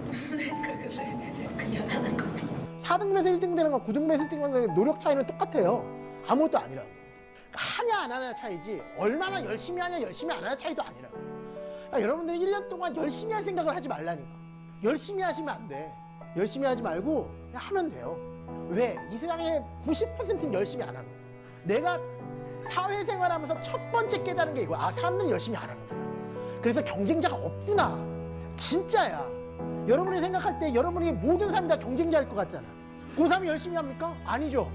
무슨 생각을 해? 그냥 하는 거지. 4등급에서 1등 되는 건 9등급에서 1등 되는 건 노력 차이는 똑같아요. 아무것도 아니라고. 하냐 안 하냐 차이지, 얼마나 열심히 하냐 열심히 안 하냐 차이도 아니라고. 그러니까 여러분들이 1년 동안 열심히 할 생각을 하지 말라니까. 열심히 하시면 안 돼. 열심히 하지 말고 그냥 하면 돼요. 왜? 이 세상의 90%는 열심히 안 하거든. 내가 사회생활하면서 첫 번째 깨달은 게 이거야. 아, 사람들이 열심히 안 하는 거야. 그래서 경쟁자가 없구나. 진짜야. 여러분이 생각할 때 여러분이 모든 사람이 다 경쟁자일 것 같잖아. 고3이 열심히 합니까? 아니죠.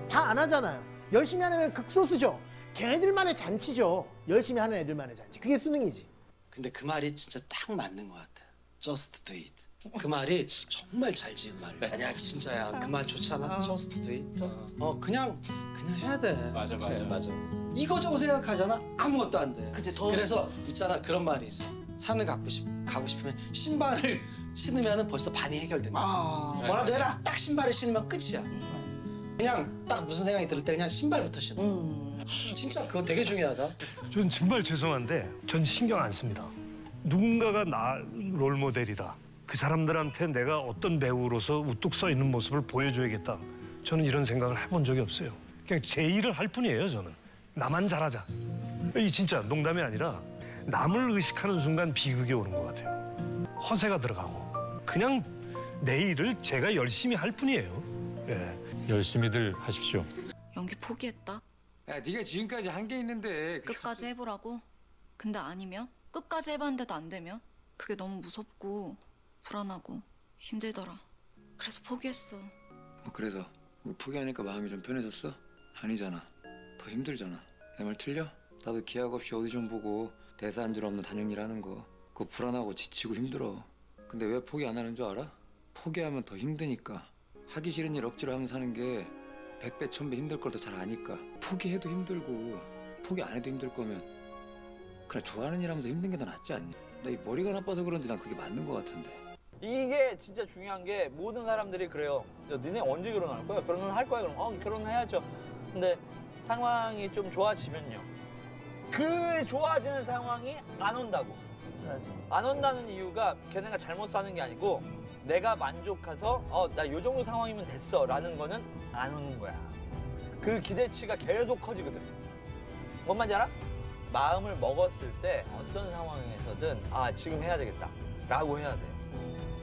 다 안 하잖아요. 열심히 하는 애는 극소수죠. 걔네들만의 잔치죠. 열심히 하는 애들만의 잔치. 그게 수능이지. 근데 그 말이 진짜 딱 맞는 것 같아. Just do it. 그 말이 정말 잘 지은 말이야. 아니야, 진짜야. 그 말 좋잖아. Just do it. 그냥 해야 돼. 맞아. 이거저거 생각하잖아. 아무것도 안 돼. 그래서 있잖아, 그런 말이 있어. 산을 가고 싶으면 신발을 신으면 벌써 반이 해결된다. 뭐라도 해라. 딱 신발을 신으면 끝이야. 그냥 딱 무슨 생각이 들 때 그냥 신발부터 신어. 진짜 그거 되게 중요하다. 전 정말 죄송한데 전 신경 안 씁니다. 누군가가 나 롤모델이다. 그 사람들한테 내가 어떤 배우로서 우뚝 서 있는 모습을 보여줘야겠다. 저는 이런 생각을 해본 적이 없어요. 그냥 제 일을 할 뿐이에요, 저는. 나만 잘하자. 이 진짜 농담이 아니라 남을 의식하는 순간 비극이 오는 것 같아요. 허세가 들어가고 그냥 내 일을 제가 열심히 할 뿐이에요. 예. 열심히들 하십시오. 연기 포기했다. 야, 네가 지금까지 한 게 있는데 끝까지 해보라고. 근데 아니면? 끝까지 해봤는데도 안 되면? 그게 너무 무섭고 불안하고 힘들더라. 그래서 포기했어. 뭐 그래서 뭐 포기하니까 마음이 좀 편해졌어? 아니잖아. 더 힘들잖아. 내 말 틀려? 나도 기약 없이 오디션 보고 대사 한 줄 없는 단영이라는 거 그거 불안하고 지치고 힘들어. 근데 왜 포기 안 하는 줄 알아? 포기하면 더 힘드니까. 하기 싫은 일 억지로 하면 사는 게 100배 1000배 힘들 걸 더 잘 아니까. 포기해도 힘들고 포기 안 해도 힘들 거면 그냥 좋아하는 일 하면서 힘든 게 더 낫지 않냐. 나 이 머리가 나빠서 그런지 난 그게 맞는 것 같은데. 이게 진짜 중요한 게 모든 사람들이 그래요. 야, 니네 언제 결혼할 거야? 결혼을 할 거야? 그럼 결혼해야죠. 근데 상황이 좀 좋아지면요. 그 좋아지는 상황이 안 온다고. 안 온다는 이유가 걔네가 잘못 사는 게 아니고 내가 만족해서 나 요 정도 상황이면 됐어 라는 거는 안 오는 거야. 그 기대치가 계속 커지거든. 뭔 말인지 알아? 마음을 먹었을 때 어떤 상황에서든 지금 해야 되겠다 라고 해야 돼.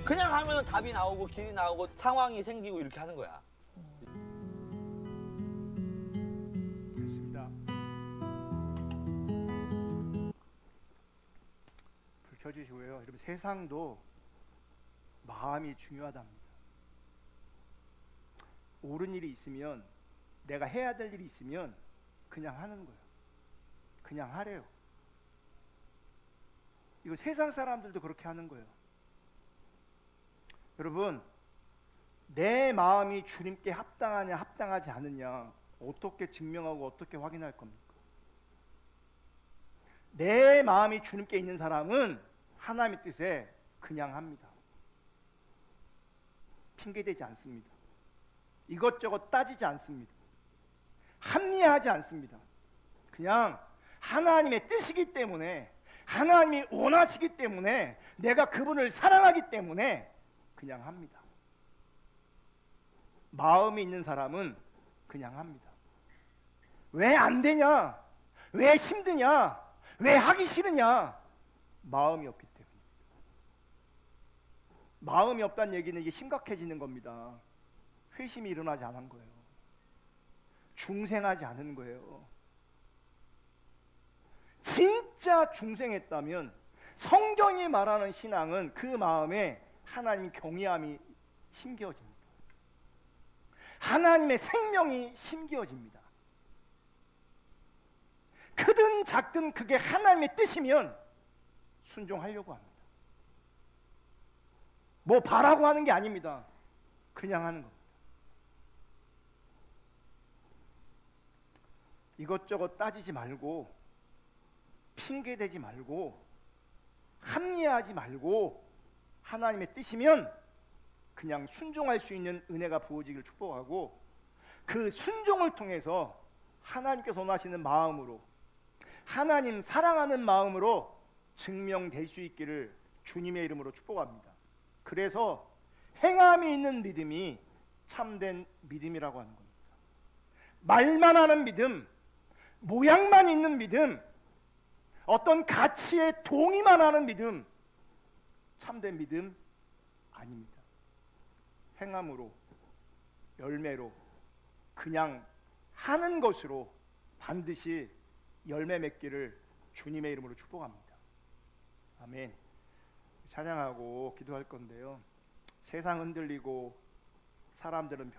그냥 하면 답이 나오고 길이 나오고 상황이 생기고 이렇게 하는 거야. 됐습니다. 불 켜주시고요. 여러분 세상도 마음이 중요하답니다. 옳은 일이 있으면 내가 해야 될 일이 있으면 그냥 하는 거예요. 그냥 하래요. 이거 세상 사람들도 그렇게 하는 거예요. 여러분 내 마음이 주님께 합당하냐 합당하지 않느냐 어떻게 증명하고 어떻게 확인할 겁니까? 내 마음이 주님께 있는 사람은 하나님의 뜻에 그냥 합니다. 핑계대지 않습니다. 이것저것 따지지 않습니다. 합리화하지 않습니다. 그냥 하나님의 뜻이기 때문에 하나님이 원하시기 때문에 내가 그분을 사랑하기 때문에 그냥 합니다. 마음이 있는 사람은 그냥 합니다. 왜 안 되냐? 왜 힘드냐? 왜 하기 싫으냐? 마음이 없기 때문에. 마음이 없다는 얘기는 이게 심각해지는 겁니다. 회심이 일어나지 않은 거예요. 중생하지 않은 거예요. 진짜 중생했다면 성경이 말하는 신앙은 그 마음에 하나님 경외함이 심겨집니다. 하나님의 생명이 심겨집니다. 크든 작든 그게 하나님의 뜻이면 순종하려고 합니다. 뭐 바라고 하는 게 아닙니다. 그냥 하는 겁니다. 이것저것 따지지 말고 핑계대지 말고 합리화하지 말고 하나님의 뜻이면 그냥 순종할 수 있는 은혜가 부어지기를 축복하고 그 순종을 통해서 하나님께서 원하시는 마음으로 하나님 사랑하는 마음으로 증명될 수 있기를 주님의 이름으로 축복합니다. 그래서 행함이 있는 믿음이 참된 믿음이라고 하는 겁니다. 말만 하는 믿음, 모양만 있는 믿음, 어떤 가치에 동의만 하는 믿음, 참된 믿음 아닙니다. 행함으로, 열매로, 그냥 하는 것으로 반드시 열매 맺기를 주님의 이름으로 축복합니다. 아멘. 찬양하고 기도할 건데요. 세상 흔들리고 사람들은